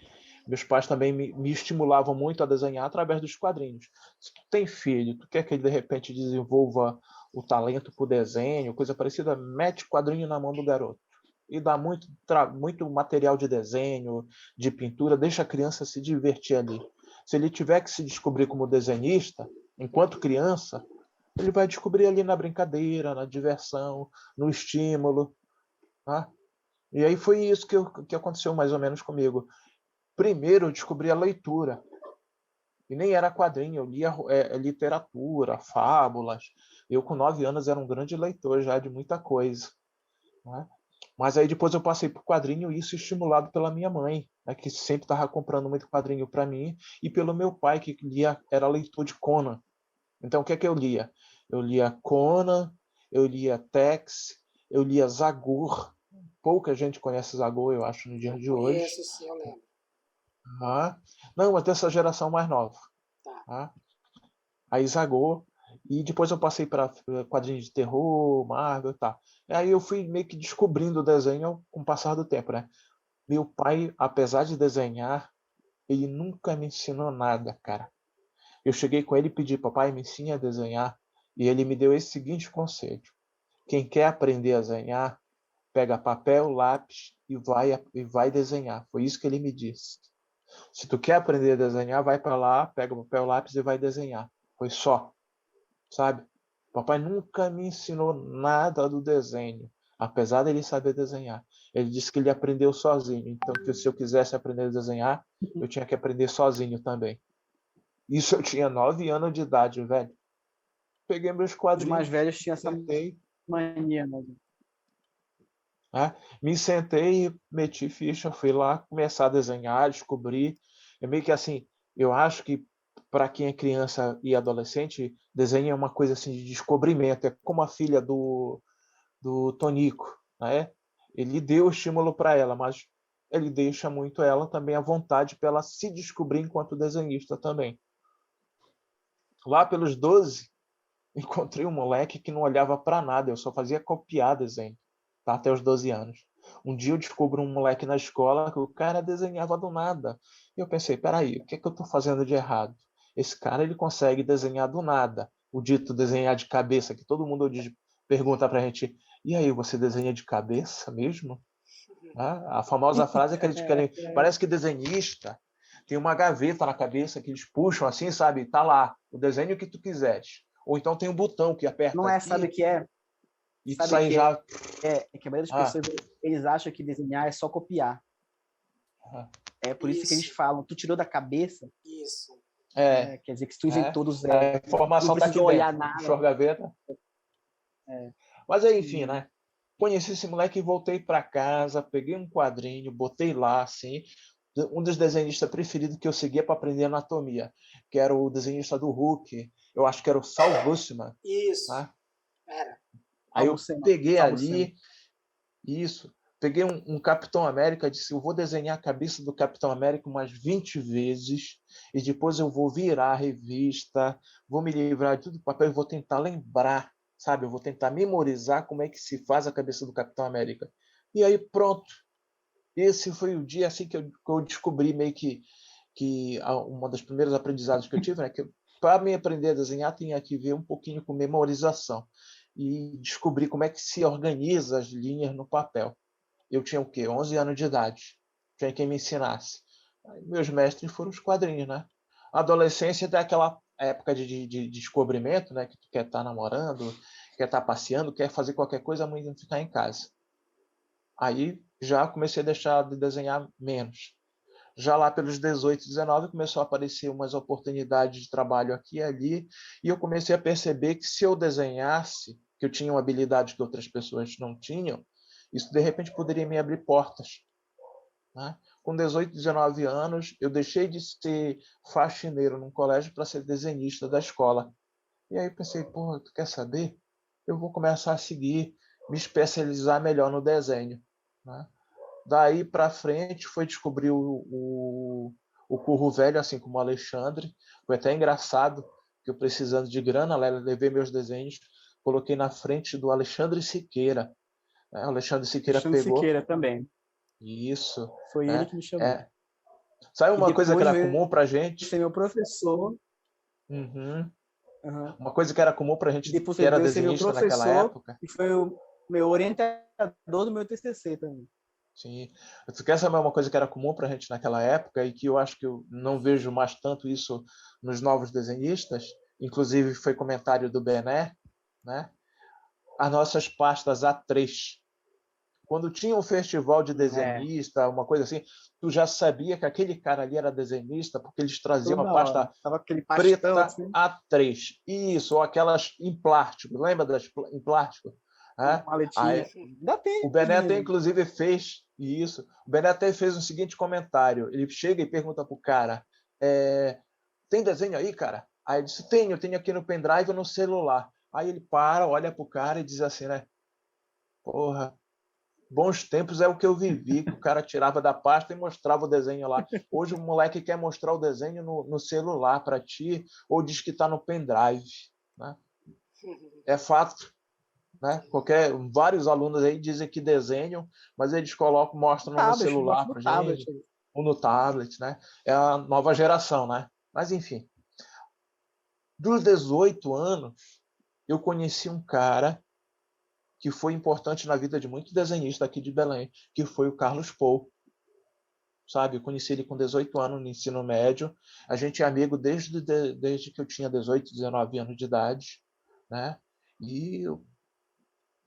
meus pais também me estimulavam muito a desenhar através dos quadrinhos. Se tu tem filho, tu quer que ele de repente desenvolva o talento para o desenho, coisa parecida, mete quadrinho na mão do garoto. E dá muito material de desenho, de pintura, deixa a criança se divertir ali. Se ele tiver que se descobrir como desenhista, enquanto criança, ele vai descobrir ali na brincadeira, na diversão, no estímulo. Tá? E aí foi isso que aconteceu mais ou menos comigo. Primeiro eu descobri a leitura. E nem era quadrinho, eu lia literatura, fábulas. Eu, com 9 anos, era um grande leitor já de muita coisa. Né? Mas aí depois eu passei por quadrinho, isso estimulado pela minha mãe, né, que sempre estava comprando muito quadrinho para mim, e pelo meu pai, que era leitor de Conan. Então, o que é que eu lia? Eu lia Conan, eu lia Tex, eu lia Zagor. Pouca gente conhece Zagor, eu acho, no dia de hoje. Conheço, sim, eu lembro. Não, mas dessa geração mais nova. Tá. Aí Zagor. E depois eu passei para quadrinhos de terror, Marvel e tal. E aí eu fui meio que descobrindo o desenho com o passar do tempo, né? Meu pai, apesar de desenhar, ele nunca me ensinou nada, cara. Eu cheguei com ele e pedi, papai, me ensine a desenhar. E ele me deu esse seguinte conselho. Quem quer aprender a desenhar, pega papel, lápis e vai desenhar. Foi isso que ele me disse. Se tu quer aprender a desenhar, vai para lá, pega o papel, lápis e vai desenhar. Foi só. Sabe? Papai nunca me ensinou nada do desenho, apesar dele saber desenhar. Ele disse que ele aprendeu sozinho, então que se eu quisesse aprender a desenhar, eu tinha que aprender sozinho também. Isso eu tinha 9 anos de idade, velho. peguei meus Os quadrinhos, mais velhos tinham me essa sentei, mania, né? me sentei, meti ficha, fui lá começar a desenhar, descobrir. É meio que assim, eu acho que para quem é criança e adolescente, desenho é uma coisa assim de descobrimento. É como a filha do Tonico, né? Ele deu estímulo para ela, mas ele deixa muito ela também à vontade para ela se descobrir enquanto desenhista também. Lá pelos 12, encontrei um moleque que não olhava para nada, eu só fazia copiar desenho, tá? Até os 12 anos. Um dia eu descubro um moleque na escola que o cara desenhava do nada. E eu pensei, peraí, o que é que eu estou fazendo de errado? Esse cara ele consegue desenhar do nada. O dito desenhar de cabeça, que todo mundo pergunta pra gente, e aí, você desenha de cabeça mesmo? A famosa frase é que eles querem, parece que desenhista tem uma gaveta na cabeça que eles puxam assim, sabe? Tá lá, o desenho que tu quiseres. Ou então tem um botão que aperta Não é, sabe aqui o que é? e tu Sabe o sai que já. é que a maioria das Ah, pessoas, eles acham que desenhar é só copiar. ah. É por isso que eles Isso, falam, tu tirou da cabeça, isso. É, quer dizer que se tu é. inventou do A zero, não informação tá aqui precisou olhar dentro. nada. Puxou a gaveta. É, Mas aí, enfim, né? Conheci esse moleque e voltei para casa, peguei um quadrinho, botei lá, assim. Um dos desenhistas preferidos que eu seguia para aprender anatomia, que era o desenhista do Hulk, eu acho que era o Sal Buscema, Isso. tá? Era. Aí eu Salbucema, peguei Salbucema. ali, isso, peguei um Capitão América, disse, eu vou desenhar a cabeça do Capitão América umas 20 vezes, e depois eu vou virar a revista, vou me livrar de tudo do papel e vou tentar lembrar, sabe? Eu vou tentar memorizar como é que se faz a cabeça do Capitão América. E aí pronto, esse foi o dia assim que eu descobri meio que uma das primeiras aprendizados que eu tive, né, que para me aprender a desenhar tinha que ver um pouquinho com memorização e descobrir como é que se organiza as linhas no papel. Eu tinha o quê? 11 anos de idade. Tinha quem me ensinasse. Aí, meus mestres foram os quadrinhos, né? A adolescência é aquela época de descobrimento, né? Que tu quer estar namorando, quer estar passeando, quer fazer qualquer coisa, a mãe não ficar em casa. Aí já comecei a deixar de desenhar menos. Já lá pelos 18, 19, começou a aparecer umas oportunidades de trabalho aqui e ali, e eu comecei a perceber que se eu desenhasse, que eu tinha uma habilidade que outras pessoas não tinham, isso de repente poderia me abrir portas, né? Com 18, 19 anos, eu deixei de ser faxineiro num colégio para ser desenhista da escola. E aí eu pensei, pô, tu quer saber? Eu vou começar a seguir, me especializar melhor no desenho, né? Daí para frente foi descobrir o Curro Velho, assim como o Alexandre. Foi até engraçado que eu precisando de grana, levei meus desenhos, coloquei na frente do Alexandre Siqueira. O Alexandre Siqueira Alexandre pegou Siqueira também. isso. Foi ele Né? que me chamou. Sabe E uma coisa que depois era veio comum para gente? ser meu professor. Uhum. Uhum. Uma coisa que era comum para E gente depois que era veio ser meu desenhista naquela professor época. e foi o meu orientador do meu TCC também. Sim. Tu quer saber uma coisa que era comum para a gente naquela época e que eu acho que eu não vejo mais tanto isso nos novos desenhistas? Inclusive foi comentário do Bené, né? As nossas pastas A3. Quando tinha um festival de É, desenhista, uma coisa assim, tu já sabia que aquele cara ali era desenhista porque eles traziam a toda hora. pasta Tava aquele pastão preta assim, A3. Isso, ou aquelas em plástico. Lembra das em plástico? uma É? maletinha. Aí, Ainda tem o Bené até, mesmo. inclusive, fez isso. O Bené até fez o seguinte comentário. Ele chega e pergunta pro cara, tem desenho aí, cara? Aí ele disse, tenho aqui no pendrive ou no celular. Aí ele para, olha pro cara e diz assim, né? Porra, bons tempos é o que eu vivi, que o cara tirava da pasta e mostrava o desenho lá. Hoje o moleque quer mostrar o desenho no celular para ti, ou diz que está no pendrive. Né? É fato. Né? Vários alunos aí dizem que desenham, mas eles mostram no Tablet, bota celular no para tablet. gente, ou no tablet. Né? É a nova geração. Né? Mas, enfim, dos 18 anos, eu conheci um cara que foi importante na vida de muito desenhista aqui de Belém, que foi o Carlos Pou. Sabe? Eu conheci ele com 18 anos no ensino médio. A gente é amigo desde que eu tinha 18, 19 anos de idade, né? E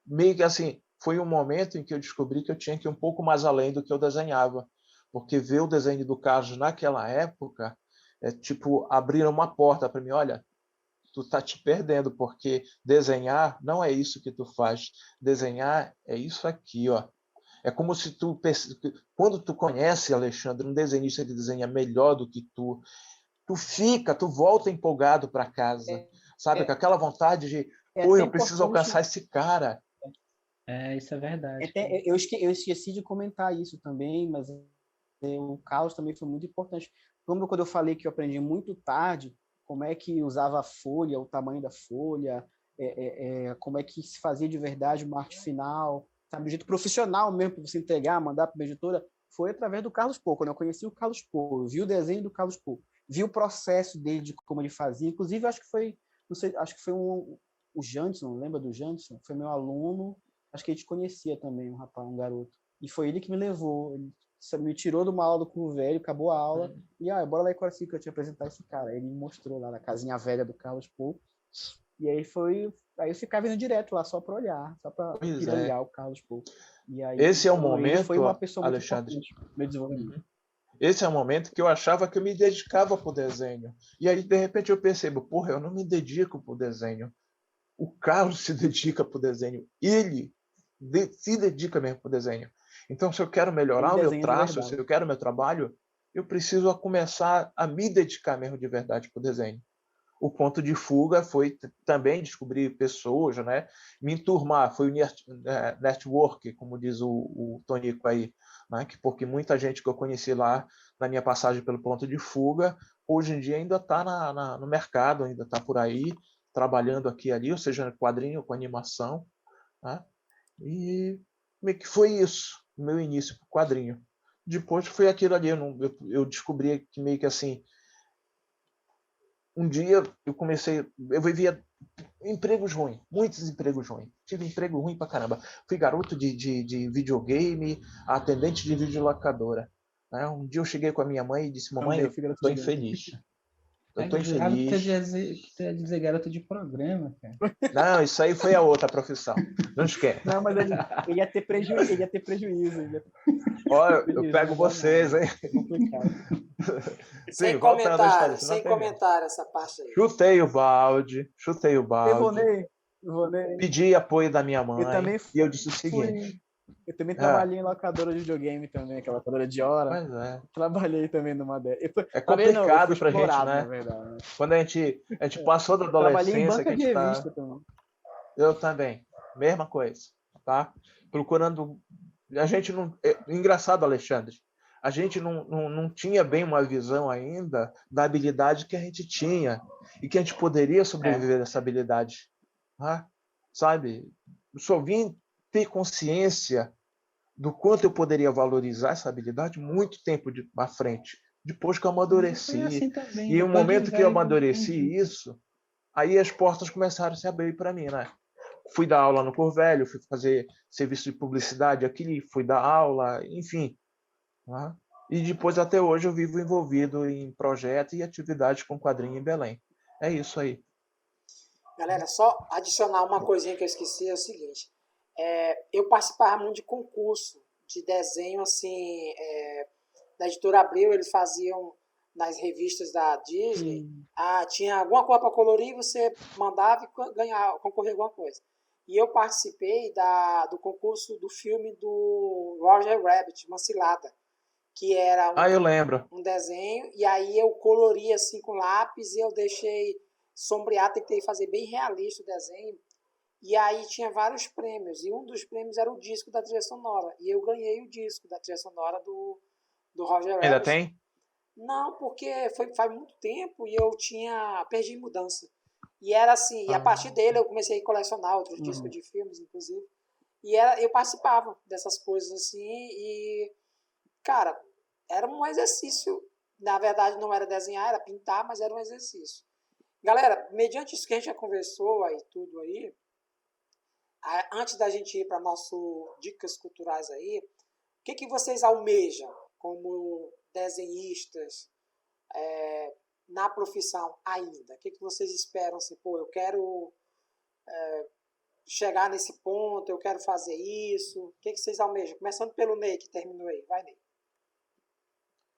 meio que assim, foi um momento em que eu descobri que eu tinha que ir um pouco mais além do que eu desenhava, porque ver o desenho do Carlos naquela época é tipo abrir uma porta para mim, olha, tu tá te perdendo, porque desenhar não é isso que tu faz. Desenhar é isso aqui, ó. É como se quando tu conhece, Alexandre, um desenhista que desenha melhor do que tu volta empolgado para casa, sabe? Com É, aquela vontade de, é pô, até eu preciso importante. alcançar esse cara. Isso é verdade. Eu esqueci de comentar isso também, mas o Carlos também foi muito importante. Como quando eu falei que eu aprendi muito tarde como é que usava a folha, o tamanho da folha, como é que se fazia de verdade uma arte final, sabe, do jeito profissional mesmo, para você entregar, mandar para a editora, foi através do Carlos Pou. Quando eu conheci o Carlos Pou, eu vi o desenho do Carlos Pou, vi o processo dele, de como ele fazia. Inclusive, acho que foi, não sei, acho que foi o Janson, lembra do Janson? Foi meu aluno, acho que a gente conhecia também, um rapaz, um garoto. E foi ele que me levou, ele me tirou de uma aula do curso velho, acabou a aula, e bora lá em Coraci que eu te apresentar esse cara. Ele me mostrou lá na casinha velha do Carlos Pou. E aí eu ficava indo direto lá só para olhar, só para pirangar o Carlos Pou. E aí Esse é o ele momento, foi uma pessoa muito Alexandre. importante no meu desenvolvimento. Esse é o momento que eu achava que eu me dedicava para o desenho. E aí, de repente, eu percebo, porra, eu não me dedico para o desenho. O Carlos se dedica para o desenho. Ele se dedica mesmo para o desenho. Então, se eu quero melhorar o meu traço, se eu quero o meu trabalho, eu preciso começar a me dedicar mesmo de verdade para o desenho. O ponto de fuga foi também descobrir pessoas, né? Me enturmar, foi o network, como diz o Tonico aí, né? Porque muita gente que eu conheci lá na minha passagem pelo ponto de fuga, hoje em dia ainda está no mercado, ainda está por aí, trabalhando aqui e ali, ou seja, no quadrinho, com animação. Né? E meio que foi isso, o meu início com o quadrinho. Depois foi aquilo ali, eu descobri que meio que assim, um dia eu vivia empregos ruins, muitos empregos ruins. Tive emprego ruim pra caramba. Fui garoto de videogame, atendente de videolocadora. Né? Um dia eu cheguei com a minha mãe e disse, mamãe, eu tô infeliz. Eu tô infeliz. Tu ia dizer garoto de programa, cara. Não, isso aí foi a outra profissão. Não esquece. Não, mas ele ia ter prejuízo. Olha, eu pego vocês, hein? É sem comentário, sem comentário essa parte aí. Chutei o balde. Ivonei. Pedi apoio da minha mãe. E eu disse o seguinte. Eu também trabalhei em locadora de videogame também, aquela locadora de hora. Pois é. Trabalhei também numa dessas. É complicado pra gente, né? Na verdade. Quando a gente passou da adolescência... Trabalhei em banca que a gente de revista também. Eu também. Mesma coisa, tá? Procurando... A gente não... Engraçado, Alexandre. A gente não tinha bem uma visão ainda da habilidade que a gente tinha e que a gente poderia sobreviver dessa habilidade. Tá? Sabe? Eu só vim ter consciência do quanto eu poderia valorizar essa habilidade muito tempo à frente, depois que eu amadureci. Assim também, e no momento que eu amadureci isso, aí as portas começaram a se abrir para mim, né? Fui dar aula no Corvelho, fui fazer serviço de publicidade aqui, fui dar aula, enfim. Né? E depois, até hoje, eu vivo envolvido em projetos e atividades com quadrinho em Belém. É isso aí. Galera, só adicionar uma coisinha que eu esqueci, é o seguinte. Eu participava muito de concurso de desenho, assim, da Editora Abril, eles faziam nas revistas da Disney, tinha alguma coisa para colorir, você mandava e ganhava, concorria alguma coisa. E eu participei do concurso do filme do Roger Rabbit, Uma Cilada, que era eu lembro. Um desenho, e aí eu colori assim com lápis e eu deixei sombrear, tentei fazer bem realista o desenho. E aí tinha vários prêmios, e um dos prêmios era o disco da trilha sonora. E eu ganhei o disco da trilha sonora do Roger Rabbit. Ainda tem? Não, porque faz muito tempo e eu perdi mudança. E era assim, e a partir dele eu comecei a colecionar outros discos de filmes, inclusive. E eu participava dessas coisas assim, e, cara, era um exercício. Na verdade, não era desenhar, era pintar, mas era um exercício. Galera, mediante isso que a gente já conversou aí, tudo aí, antes da gente ir para nosso dicas culturais aí, o que vocês almejam como desenhistas na profissão ainda? O que vocês esperam? Assim, eu quero chegar nesse ponto, eu quero fazer isso. O que vocês almejam? Começando pelo Ney, que terminou aí. Vai, Ney.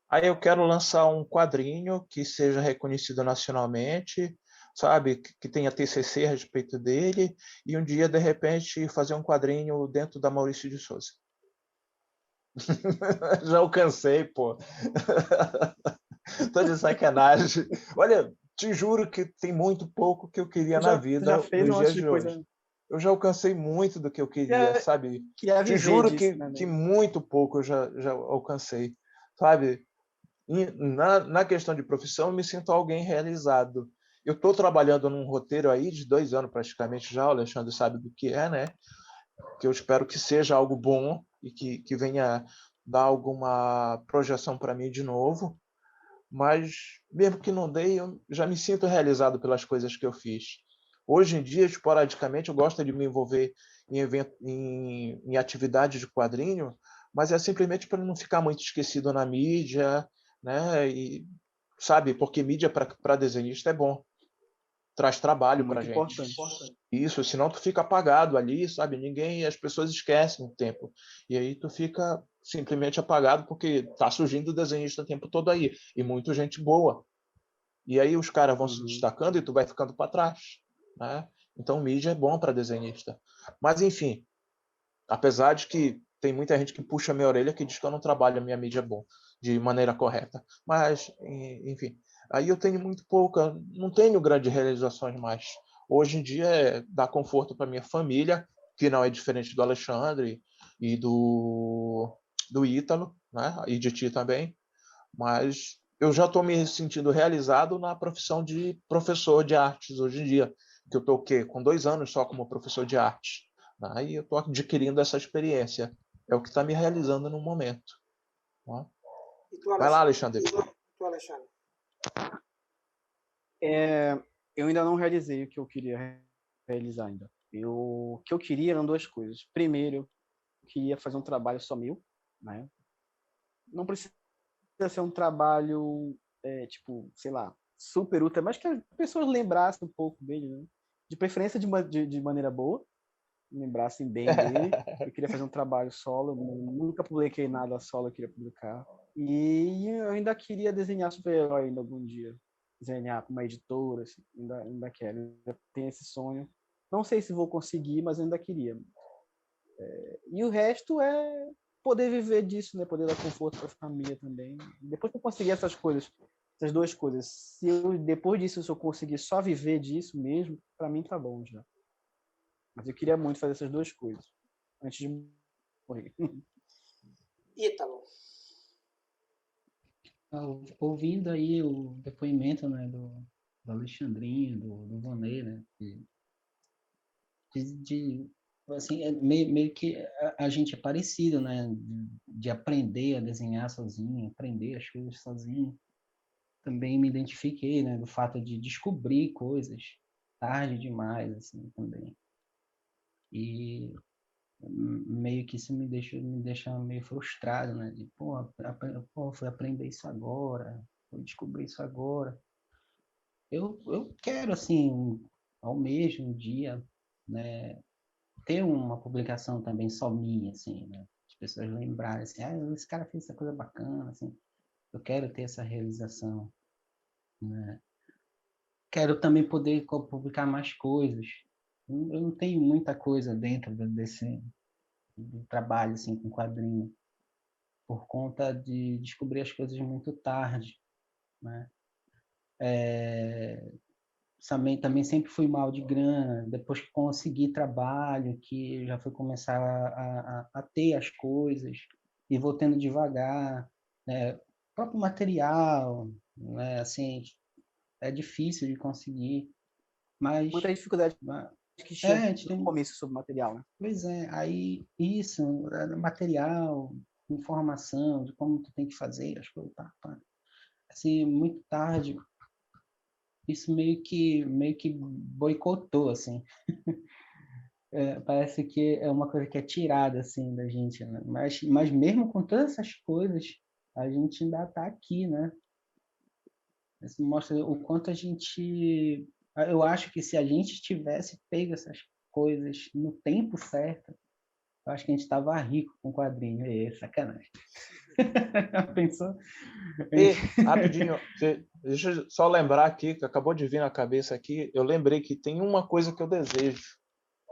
Aí eu quero lançar um quadrinho que seja reconhecido nacionalmente, sabe, que tenha TCC a respeito dele, e um dia, de repente, fazer um quadrinho dentro da Maurício de Souza. Já alcancei, pô. Tô de sacanagem. Olha, te juro que tem muito pouco que eu queria na Tu já vida fez nos um monte dias de de coisa. hoje. Eu já alcancei muito do que eu queria, sabe? Queria Te viver juro disso, né, que nego? muito pouco eu já alcancei, sabe? Na questão de profissão, eu me sinto alguém realizado. Eu estou trabalhando num roteiro aí de 2 anos praticamente já, o Alexandre sabe do que é, né? Que eu espero que seja algo bom e que venha dar alguma projeção para mim de novo. Mas, mesmo que não dê, eu já me sinto realizado pelas coisas que eu fiz. Hoje em dia, esporadicamente, eu gosto de me envolver em atividades de quadrinho, mas é simplesmente para não ficar muito esquecido na mídia, né? E, sabe, porque mídia para desenhista é bom, traz É trabalho para muito gente. importante. Isso, senão tu fica apagado ali, sabe? As pessoas esquecem o tempo. E aí tu fica simplesmente apagado porque tá surgindo desenhista o tempo todo aí. E muita gente boa. E aí os caras vão se destacando e tu vai ficando para trás, né? Então mídia é bom para desenhista. Mas enfim, apesar de que tem muita gente que puxa minha orelha que diz que eu não trabalho a minha mídia bom, de maneira correta. Mas, enfim, aí eu tenho muito pouca, não tenho grandes realizações mais. Hoje em dia é dar conforto para minha família, que não é diferente do Alexandre e do Ítalo, né? E de ti também. Mas eu já estou me sentindo realizado na profissão de professor de artes hoje em dia, que eu estou o quê? Com 2 anos só como professor de arte. Aí eu estou adquirindo essa experiência. É o que está me realizando no momento. Né? E tu, Vai lá, Alexandre? Alexandre. Tu, Alexandre? Eu ainda não realizei o que eu queria realizar ainda. O que eu queria eram duas coisas. Primeiro, eu queria fazer um trabalho só meu, né? Não precisa ser um trabalho, tipo, sei lá, super ultra, mas que as pessoas lembrassem um pouco dele, né? De preferência de maneira boa, lembrassem bem dele. Eu queria fazer um trabalho solo, nunca publiquei nada solo, eu queria publicar. E eu ainda queria desenhar super-herói ainda algum dia. Desenhar para uma editora, assim, ainda quero. Ainda tenho esse sonho. Não sei se vou conseguir, mas eu ainda queria. E o resto é poder viver disso, né? Poder dar conforto para a família também. Depois que eu conseguir essas coisas, essas duas coisas, se eu depois disso se eu conseguir só viver disso mesmo, para mim tá bom já. Mas eu queria muito fazer essas duas coisas antes de morrer. Ítalo. Ouvindo aí o depoimento, né, do Alexandrinho, do Vonei, né, assim, meio que a gente é parecido, né, de aprender a desenhar sozinho, aprender as coisas sozinho. Também me identifiquei, né, do fato de descobrir coisas tarde demais, assim, também. E meio que isso me deixa meio frustrado, né, de, fui aprender isso agora, fui descobrir isso agora. Eu quero, assim, ao mesmo dia, né, ter uma publicação também só minha, assim, né? As pessoas lembrarem, assim, esse cara fez essa coisa bacana, assim. Eu quero ter essa realização, né? Quero também poder publicar mais coisas. Eu não tenho muita coisa dentro desse trabalho, assim, com quadrinho, por conta de descobrir as coisas muito tarde, né? Também sempre fui mal de grana, depois que consegui trabalho, que já fui começar a ter as coisas, e vou tendo devagar, né? Próprio material, né? Assim, é difícil de conseguir, mas Muita dificuldade que a tinha gente no tem, começo sobre material, né? pois é, aí isso, material, informação de como tu tem que fazer as coisas, assim, muito tarde, isso meio que boicotou, assim. Parece que é uma coisa que é tirada assim da gente, né? Mas mesmo com todas essas coisas, a gente ainda está aqui, né? Isso mostra o quanto a gente. Eu acho que se a gente tivesse pego essas coisas no tempo certo, Eu acho que a gente estava rico com quadrinho. Sacanagem. Pensou? E, rapidinho, deixa eu só lembrar aqui, que acabou de vir na cabeça aqui, eu lembrei que tem uma coisa que eu desejo,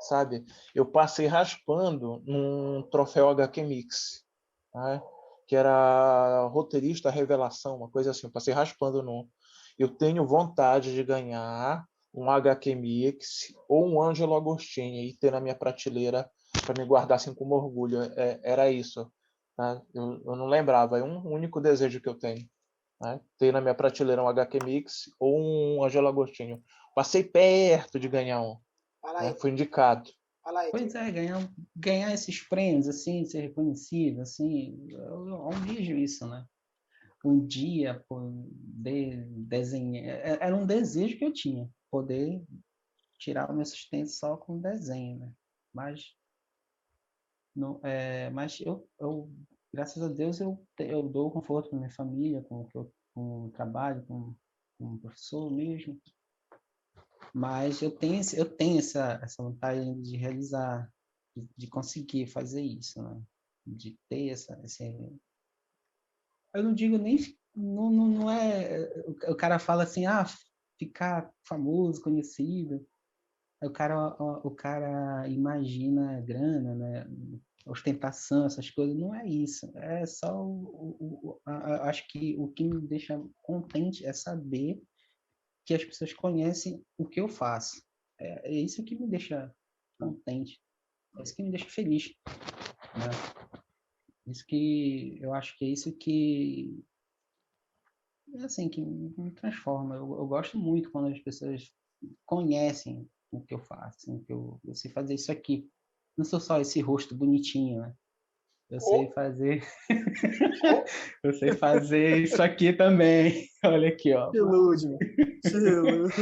sabe? Eu passei raspando num troféu HQ Mix, né? Que era roteirista revelação, uma coisa assim, eu passei raspando num. Eu tenho vontade de ganhar um HQ Mix ou um Ângelo Agostini e ter na minha prateleira para me guardar assim com orgulho. Era isso. Tá? Eu não lembrava, é um único desejo que eu tenho. Né? Ter na minha prateleira um HQ Mix ou um Ângelo Agostinho. Passei perto de ganhar um. Fala Né? aí, Fui indicado. fala aí. Pois é, ganhar esses prêmios, assim, ser reconhecido, assim, eu almejo isso, né? Um dia poder desenhar, era um desejo que eu tinha, poder tirar o meu sustento só com desenho, né? Mas, não, mas graças a Deus, eu dou conforto para minha família, com o trabalho, com o professor mesmo. Mas eu tenho essa vontade de realizar, de conseguir fazer isso, né? De ter eu não digo nem, não é, o cara fala assim, ficar famoso, conhecido, aí o cara imagina grana, né? Ostentação, essas coisas, não é isso, é só acho que o que me deixa contente é saber que as pessoas conhecem o que eu faço. É isso que me deixa contente, é isso que me deixa feliz, né? Isso que eu acho que é isso que assim que me transforma. Eu gosto muito quando as pessoas conhecem o que eu faço, assim, que eu sei fazer isso aqui. Não sou só esse rosto bonitinho, né? Eu sei Oh, fazer, oh, eu sei fazer isso aqui também. Olha aqui, ó. Te ilude, meu. Te ilude.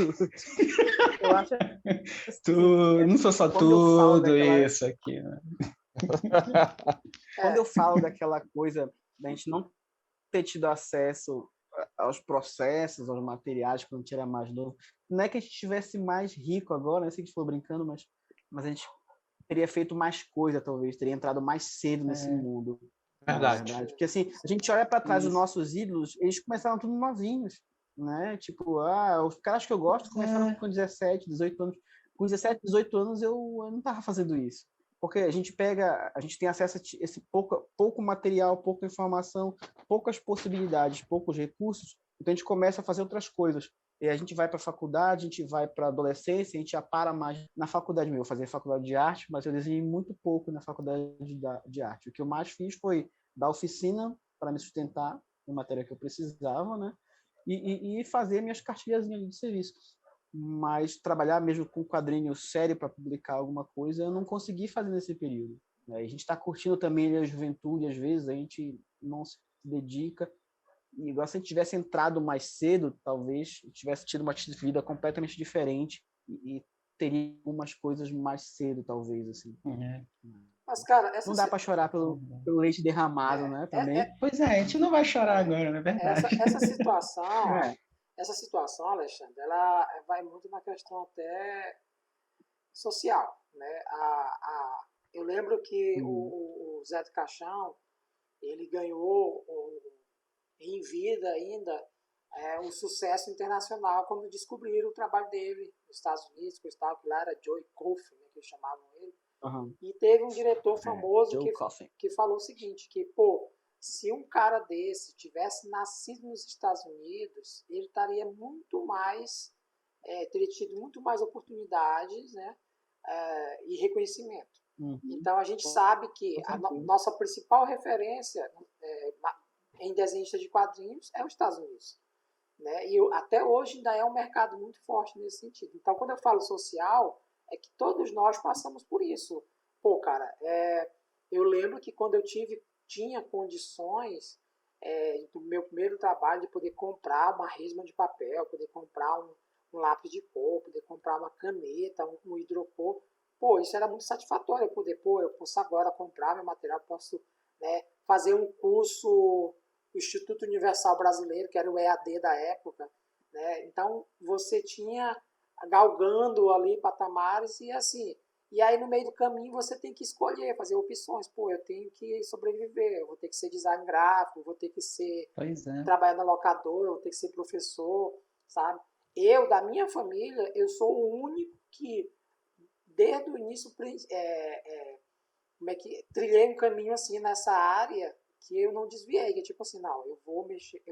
Eu acho assim, Não sou só quando eu falo tudo daquela, isso aqui, né? quando é, eu falo daquela coisa da gente não ter tido acesso aos processos, aos materiais quando a gente era mais novo, não é que a gente estivesse mais rico agora, né? Sei que a gente falou brincando, mas a gente teria feito mais coisa, talvez, teria entrado mais cedo nesse mundo, na Verdade. verdade. Porque assim, a gente olha para trás dos Isso. nossos ídolos, eles começaram tudo novinhos, né? Tipo, os caras que eu gosto começaram com 17, 18 anos. Com 17, 18 anos eu não estava fazendo isso. Porque a gente tem acesso a esse pouco material, pouca informação, poucas possibilidades, poucos recursos, então a gente começa a fazer outras coisas. E a gente vai para a faculdade, a gente vai para a adolescência, a gente já para mais na faculdade mesmo. Eu fazia faculdade de arte, mas eu desenhei muito pouco na faculdade de arte. O que eu mais fiz foi dar oficina para me sustentar, na matéria que eu precisava, né? E fazer minhas cartilhazinhas de serviço. Mas trabalhar mesmo com quadrinho sério para publicar alguma coisa, eu não consegui fazer nesse período. A gente está curtindo também a juventude, às vezes a gente não se dedica. E igual se a gente tivesse entrado mais cedo, talvez tivesse tido uma vida completamente diferente e teria algumas coisas mais cedo, talvez, assim. É. mas, cara, Não dá para chorar pelo leite derramado, é, né? é, Também. é, Pois é, a gente não vai chorar agora, não é verdade? essa situação, É. essa situação, Alexandre, ela vai muito na questão até social, né? Eu lembro que o Zé do Caixão, ele ganhou em vida ainda um sucesso internacional quando descobriram o trabalho dele nos Estados Unidos, que lá era Joey Coffey, né, que eles chamavam ele. Uhum. E teve um diretor famoso Joe Coffin. que falou o seguinte, que, pô, se um cara desse tivesse nascido nos Estados Unidos, ele estaria muito mais, teria tido muito mais oportunidades, né, e reconhecimento. Então a gente sabe que a nossa principal referência em desenhista de quadrinhos é os Estados Unidos. Né? E até hoje ainda é um mercado muito forte nesse sentido. Então, quando eu falo social, é que todos nós passamos por isso. Pô, cara, eu lembro que quando eu tinha condições do meu primeiro trabalho de poder comprar uma resma de papel, poder comprar um lápis de cor, poder comprar uma caneta, um hidrocor, pô, isso era muito satisfatório. Eu posso agora comprar meu material, posso, né, fazer um curso o Instituto Universal Brasileiro, que era o EAD da época, né? Então você tinha galgando ali patamares e assim, E aí, no meio do caminho, você tem que escolher, fazer opções. Pô, eu tenho que sobreviver, eu vou ter que ser design gráfico, eu vou ter que ser Pois é. trabalhar na locadora, eu vou ter que ser professor, sabe? Eu, da minha família, eu sou o único que, desde o início, como é que trilhei um caminho assim nessa área que eu não desviei, que é tipo assim, não, eu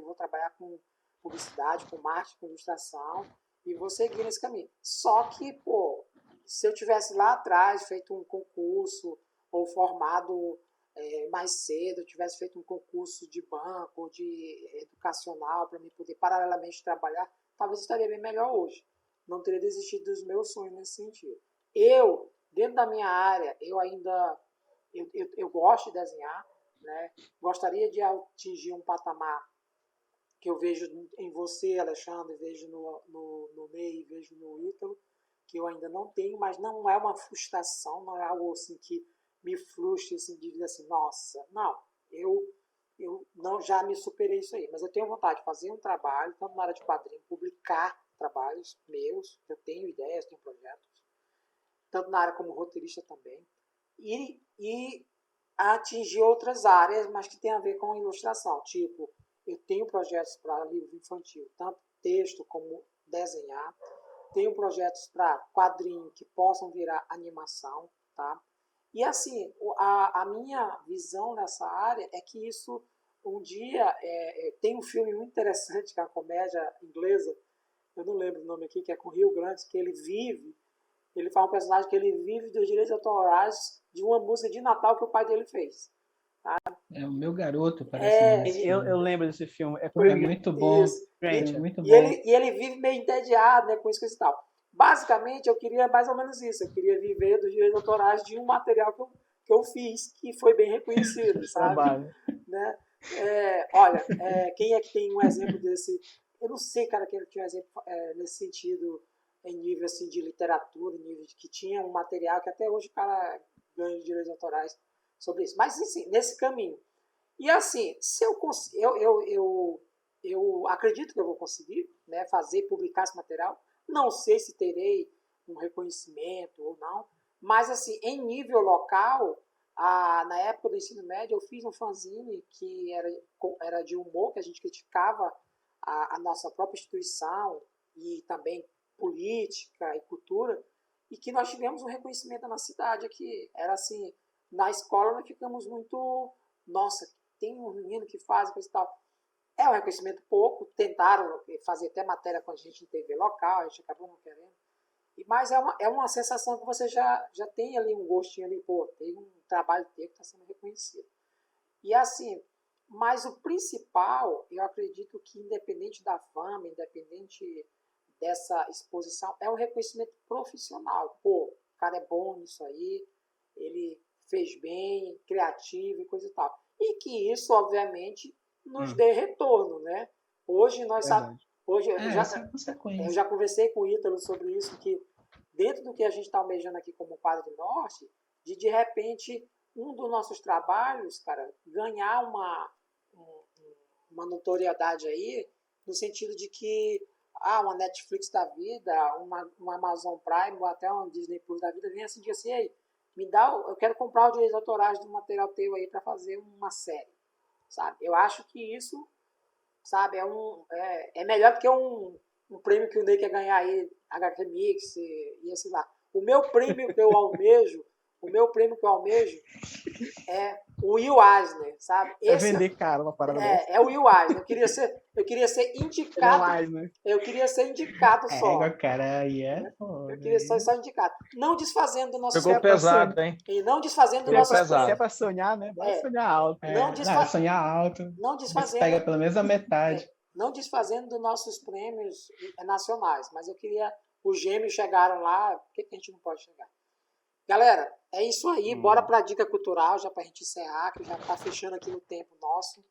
vou trabalhar com publicidade, com marketing, com ilustração e vou seguir nesse caminho. Só que, pô, se eu tivesse lá atrás feito um concurso ou formado mais cedo, eu tivesse feito um concurso de banco ou de educacional para me poder paralelamente trabalhar, talvez eu estaria bem melhor hoje. Não teria desistido dos meus sonhos nesse sentido. Eu, dentro da minha área, eu ainda eu gosto de desenhar, né? Gostaria de atingir um patamar que eu vejo em você, Alexandre, vejo no Ney, vejo no Ítalo, que eu ainda não tenho, mas não é uma frustração, não é algo assim que me frustre, assim, de dizer assim, nossa, não, eu não já me superei isso aí, mas eu tenho vontade de fazer um trabalho, tanto na área de quadrinho, publicar trabalhos meus, eu tenho ideias, tenho projetos, tanto na área como roteirista também, e atingir outras áreas, mas que tem a ver com ilustração. Tipo, eu tenho projetos para livro infantil, tanto texto como desenhar. Tenho projetos para quadrinho que possam virar animação, tá? E assim, a minha visão nessa área é que isso um dia tem um filme muito interessante que é a comédia inglesa, eu não lembro o nome aqui, que é com Hugh Grant, que ele faz um personagem que ele vive dos direitos autorais de uma música de Natal que o pai dele fez. É o Meu Garoto, parece o nome desse filme. Eu lembro desse filme. É É muito bom. Isso. É muito bom. E ele vive meio entediado, né, com isso e tal. Basicamente, eu queria mais ou menos isso. Eu queria viver dos direitos autorais de um material que eu fiz, que foi bem reconhecido, sabe? Né? Olha, quem é que tem um exemplo desse? Eu não sei, cara, quem tinha um exemplo nesse sentido, em nível assim, de literatura, em nível de que tinha um material que até hoje o cara ganha de direitos autorais sobre isso. Mas, assim, nesse caminho. E assim, se eu acredito que eu vou conseguir, né, publicar esse material. Não sei se terei um reconhecimento ou não, mas assim, em nível local, na época do ensino médio, eu fiz um fanzine que era de humor, que a gente criticava a nossa própria instituição e também política e cultura, e que nós tivemos um reconhecimento na cidade aqui. Era assim, na escola nós ficamos muito, nossa, tem um menino que faz coisa e tal. É um reconhecimento pouco, tentaram fazer até matéria com a gente em TV local, a gente acabou não querendo. Mas é uma sensação que você já tem ali um gostinho ali, pô, tem um trabalho teu que está sendo reconhecido. E assim, mas o principal, eu acredito que independente da fama, independente dessa exposição, é um reconhecimento profissional. Pô, o cara é bom nisso aí, ele fez bem, criativo e coisa e tal. E que isso, obviamente, nos dê retorno, né? Hoje nós sabemos. Hoje essa é a consequência. Eu já conversei com o Ítalo sobre isso, que dentro do que a gente está almejando aqui como Quadro Norte, de repente, um dos nossos trabalhos, cara, ganhar uma notoriedade aí, no sentido de que uma Netflix da vida, uma Amazon Prime, ou até uma Disney Plus da vida, vem assim, diz assim, ei, eu quero comprar os direitos autorais do material teu aí para fazer uma série, sabe? Eu acho que isso, sabe, é melhor do que um prêmio que o Ney quer ganhar aí, HQ Mix e assim lá. O meu prêmio que eu almejo é o Will Eisner, sabe? Vender caro uma parada dessa. É o Will Eisner. Eu queria ser indicado. Eu queria ser indicado só. Cara, aí eu queria ser só indicado. Não desfazendo do nosso Pegou pesado, hein? E não desfazendo do Pegou nosso pesado. Se é pra sonhar, né? Bora sonhar alto. Sonhar alto. Não desfazendo. Pega pelo menos a metade. Não desfazendo dos nossos prêmios nacionais, mas eu queria. Os gêmeos chegaram lá, por que a gente não pode chegar? Galera, é isso aí. Bora para a dica cultural, já para a gente encerrar, que já está fechando aqui no tempo nosso.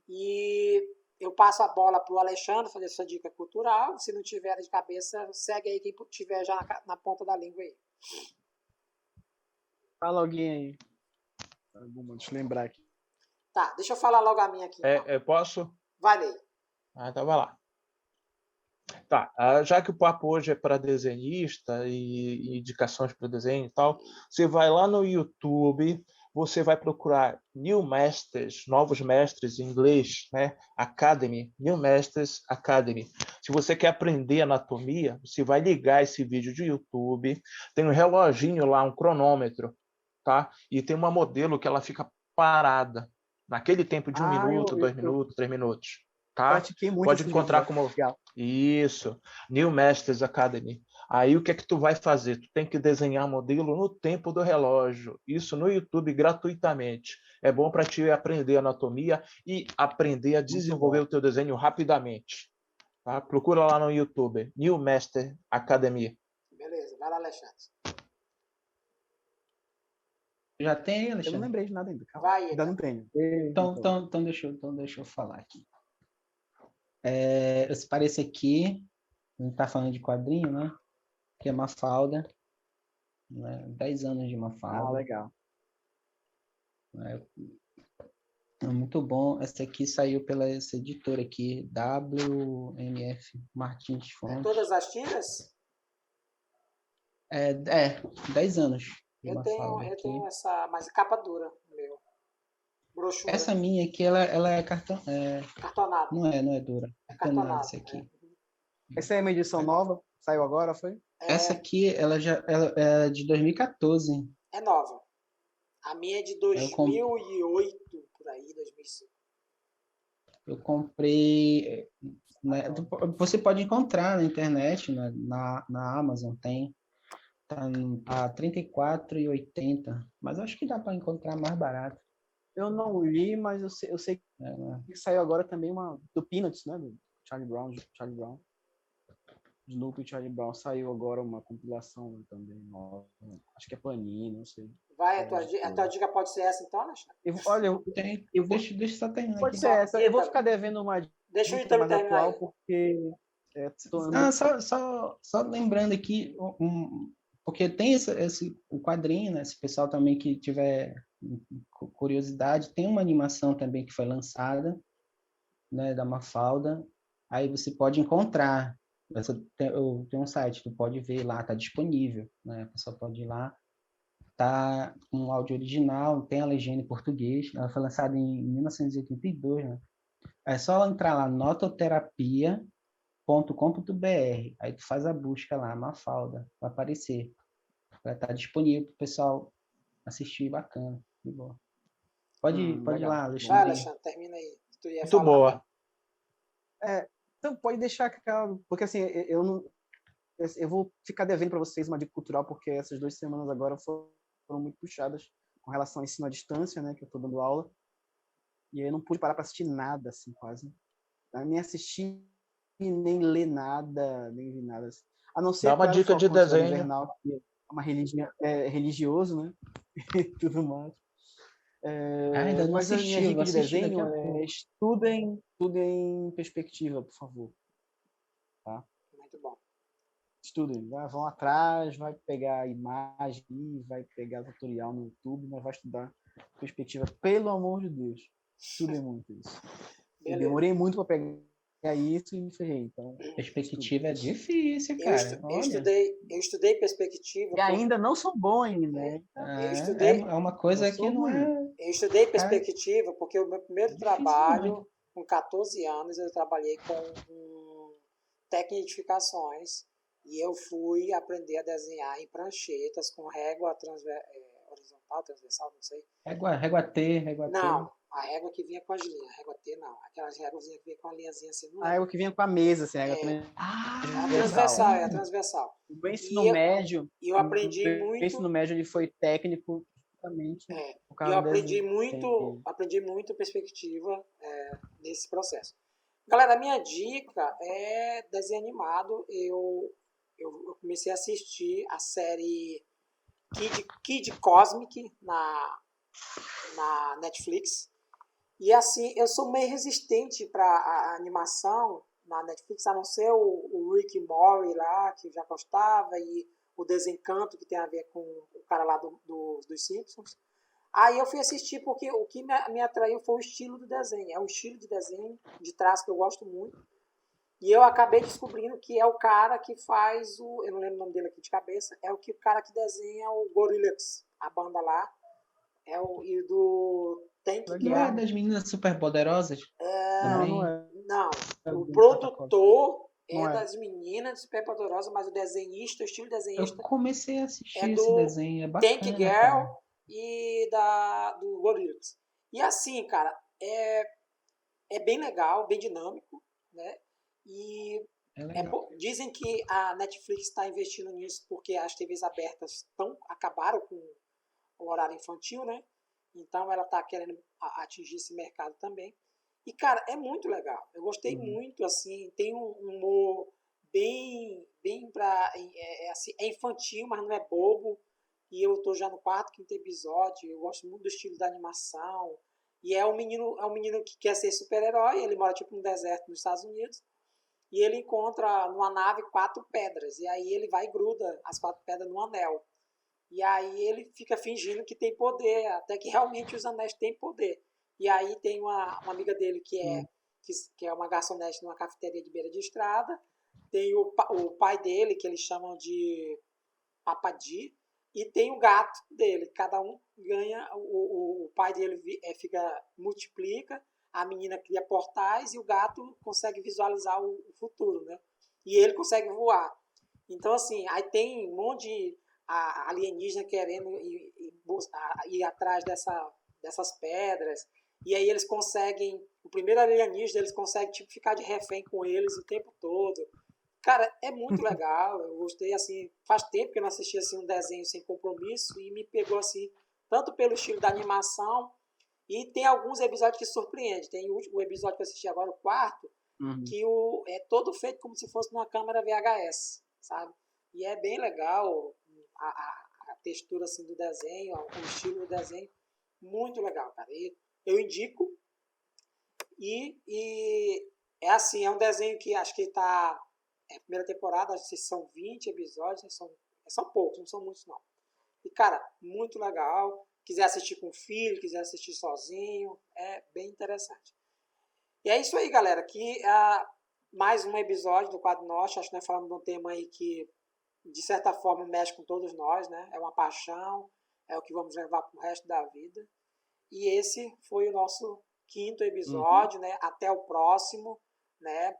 E eu passo a bola para o Alexandre fazer sua dica cultural. Se não tiver de cabeça, segue aí quem tiver já na ponta da língua aí. Fala alguém aí. Deixa eu lembrar aqui. Tá, deixa eu falar logo a minha aqui. Então. Posso? Vai, Ney. Então vai lá. Tá, já que o papo hoje é para desenhista e indicações para desenho e tal, você vai lá no YouTube, você vai procurar New Masters, novos mestres em inglês, né? Academy, New Masters Academy. Se você quer aprender anatomia, você vai ligar esse vídeo de YouTube, tem um reloginho lá, um cronômetro, tá? E tem uma modelo que ela fica parada, naquele tempo de 1 minuto, 2 minutos, 3 minutos, tá? Pratiquei muito Pode esse encontrar vídeo, como legal. isso, New Masters Academy. Aí o que é que tu vai fazer? Tu tem que desenhar modelo no tempo do relógio. Isso no YouTube gratuitamente. É bom para ti aprender anatomia e aprender a desenvolver o teu desenho rapidamente. Tá? Procura lá no YouTube, New Master Academy. Beleza, vai lá, Alexandre. Já tem, Eu não Alexandre? lembrei de nada ainda. Calma. Vai, Ainda Ita. não tenho. Então deixa eu falar aqui. Eu separei esse aqui, a gente tá falando de quadrinho, né? Que é Mafalda, né? 10 anos de Mafalda. Legal. É muito bom. Essa aqui saiu pela essa editora aqui, WMF Martins Fontes. Todas as tiras? 10 anos de Eu Mafalda aqui. tenho essa, mas capa dura, meu. Brochura. Essa minha aqui, ela é Cartonado. não é dura. É Cartonada cartonado. essa aqui. Essa é uma edição nova? Saiu agora, foi? Essa aqui, ela é de 2014. É nova. A minha é de 2008, por aí, 2005. Eu comprei. Né, você pode encontrar na internet, na Amazon tem. Tá a R$ 34,80. Mas acho que dá para encontrar mais barato. Eu não li, mas eu sei né? que saiu agora também uma do Peanuts, né? Do Charlie Brown. Snoopy e Charlie Brown saiu agora uma compilação também nova. Acho que é Panini, não sei. Vai, a tua dica pode ser essa então, Alexandre? Deixa eu só terminar Pode aqui. ser essa. Eu vou ficar devendo uma Deixa o dica Ítalo mais terminar atual, aí. porque Só lembrando aqui, porque tem o quadrinho, né? Esse pessoal também que tiver curiosidade, tem uma animação também que foi lançada, né, da Mafalda. Aí você pode encontrar. Tem um site, tu pode ver lá, tá disponível, né? A pessoa pode ir lá. Tá com um áudio original, tem a legenda em português. Ela foi lançada em 1982, né? É só entrar lá, nototerapia.com.br. Aí tu faz a busca lá, Mafalda, vai aparecer. Vai estar disponível para o pessoal assistir, bacana. De boa. Pode ir lá, Alexandre. Vai, Alexandre, termina aí. Tu ia Muito falar. boa. Então pode deixar que porque assim, eu vou ficar devendo para vocês uma dica cultural, porque essas 2 semanas agora foram muito puxadas com relação ao ensino à distância, né, que eu estou dando aula. E aí eu não pude parar para assistir nada, assim, quase. Nem assistir, nem ler nada, nem vi nada. Assim. A não ser Dá uma dica de desenho. Invernal, que é uma religioso, né? E tudo mais. Ainda não mas assisti, a minha eu vou dica de assistir desenho daqui a pouco. estudem perspectiva, por favor. Tá? Muito bom. Estudem, vão atrás, vai pegar imagem, vai pegar tutorial no YouTube, mas vai estudar perspectiva, pelo amor de Deus. Estudem muito isso. Eu demorei muito para pegar isso e me ferrei. Então, perspectiva é difícil, cara. Eu estudei perspectiva. E ainda não sou bom ainda, né? É uma coisa que não é. Eu estudei perspectiva porque o meu primeiro trabalho, muito. com 14 anos, eu trabalhei com técnica de edificações e eu fui aprender a desenhar em pranchetas com régua horizontal, transversal, não sei. Régua T. Não, a régua que vinha com as linhas, a régua T não. Aquelas réguazinhas que vinha com a linhazinha assim. Não a régua que vinha com a mesa, assim, a transversal, é a transversal. O ensino médio. E eu aprendi muito. O ensino médio ele foi técnico justamente. Eu aprendi muito perspectiva nesse processo. Galera, a minha dica é desenho animado. Eu comecei a assistir a série Kid Cosmic na Netflix. E assim, eu sou meio resistente para a animação na Netflix, a não ser o Rick and Morty lá, que eu já gostava, e o Desencanto, que tem a ver com o cara lá dos Simpsons. Aí eu fui assistir porque o que me atraiu foi o estilo do desenho. É um estilo de desenho de traço que eu gosto muito. E eu acabei descobrindo que é o cara que faz o... Eu não lembro o nome dele aqui de cabeça. É o cara que desenha o Gorillaz, a banda lá. E do Tank Não é Girl. das meninas superpoderosas? Não Também. é. Não, É o do produtor Não é é. das meninas Superpoderosas, mas o desenhista, o estilo Eu desenhista comecei a é assistir esse do desenho, é Tank bacana, Girl cara. e do Gorillaz. E assim, cara, é bem legal, bem dinâmico, né? E É legal. dizem que a Netflix está investindo nisso porque as TVs abertas acabaram com o horário infantil, né? Então ela está querendo atingir esse mercado também. E, cara, é muito legal. Eu gostei muito, assim, tem um humor bem assim, é infantil, mas não é bobo. E eu tô já no quarto, quinto episódio. Eu gosto muito do estilo da animação. E é um menino que quer ser super-herói. Ele mora tipo no deserto nos Estados Unidos. E ele encontra numa nave 4 pedras. E aí ele vai e gruda as 4 pedras num anel. E aí ele fica fingindo que tem poder, até que realmente os anéis têm poder. E aí tem uma amiga dele que é uma garçonete numa cafeteria de beira de estrada. Tem o pai dele, que eles chamam de Papadi. E tem o gato dele. Cada um ganha. O pai dele multiplica, a menina cria portais e o gato consegue visualizar o futuro, né? E ele consegue voar. Então, assim, aí tem um monte de alienígena querendo ir atrás dessas pedras. E aí eles conseguem, o primeiro alienígena, eles conseguem tipo, ficar de refém com eles o tempo todo. Cara, é muito legal. Eu gostei, assim, faz tempo que eu não assisti assim, um desenho sem compromisso e me pegou, assim, tanto pelo estilo da animação e tem alguns episódios que surpreendem. Tem o episódio que eu assisti agora, o quarto, que é todo feito como se fosse numa câmera VHS, sabe? E é bem legal a textura assim, do desenho, o estilo do desenho, muito legal, cara. E eu indico. E é assim, é um desenho que acho que está... É a primeira temporada, acho que são 20 episódios, são poucos, não são muitos não. E, cara, muito legal. Quiser assistir com o filho, quiser assistir sozinho, é bem interessante. E é isso aí, galera. Aqui mais um episódio do Quadro Norte. Acho que nós falamos de um tema aí que, de certa forma, mexe com todos nós, né? É uma paixão, é o que vamos levar para o resto da vida. E esse foi o nosso 5º episódio, né? Até o próximo, né?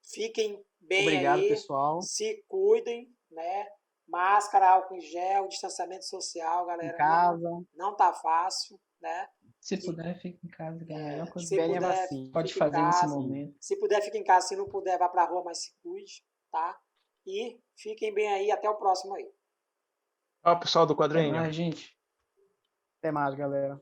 Fiquem bem. Obrigado, aí, pessoal. se cuidem, né? Máscara, álcool em gel, distanciamento social, galera. Em casa. Não tá fácil, né? Se puder, fique em casa, que é a melhor coisa Se que Peguem a puder, vacina. pode fique em fazer nesse casa. momento. Se puder, fique em casa. Se não puder, vá pra rua, mas se cuide, tá? E fiquem bem aí. Até o próximo aí. Ó, pessoal do Até quadrinho. mais, gente. Até mais, galera.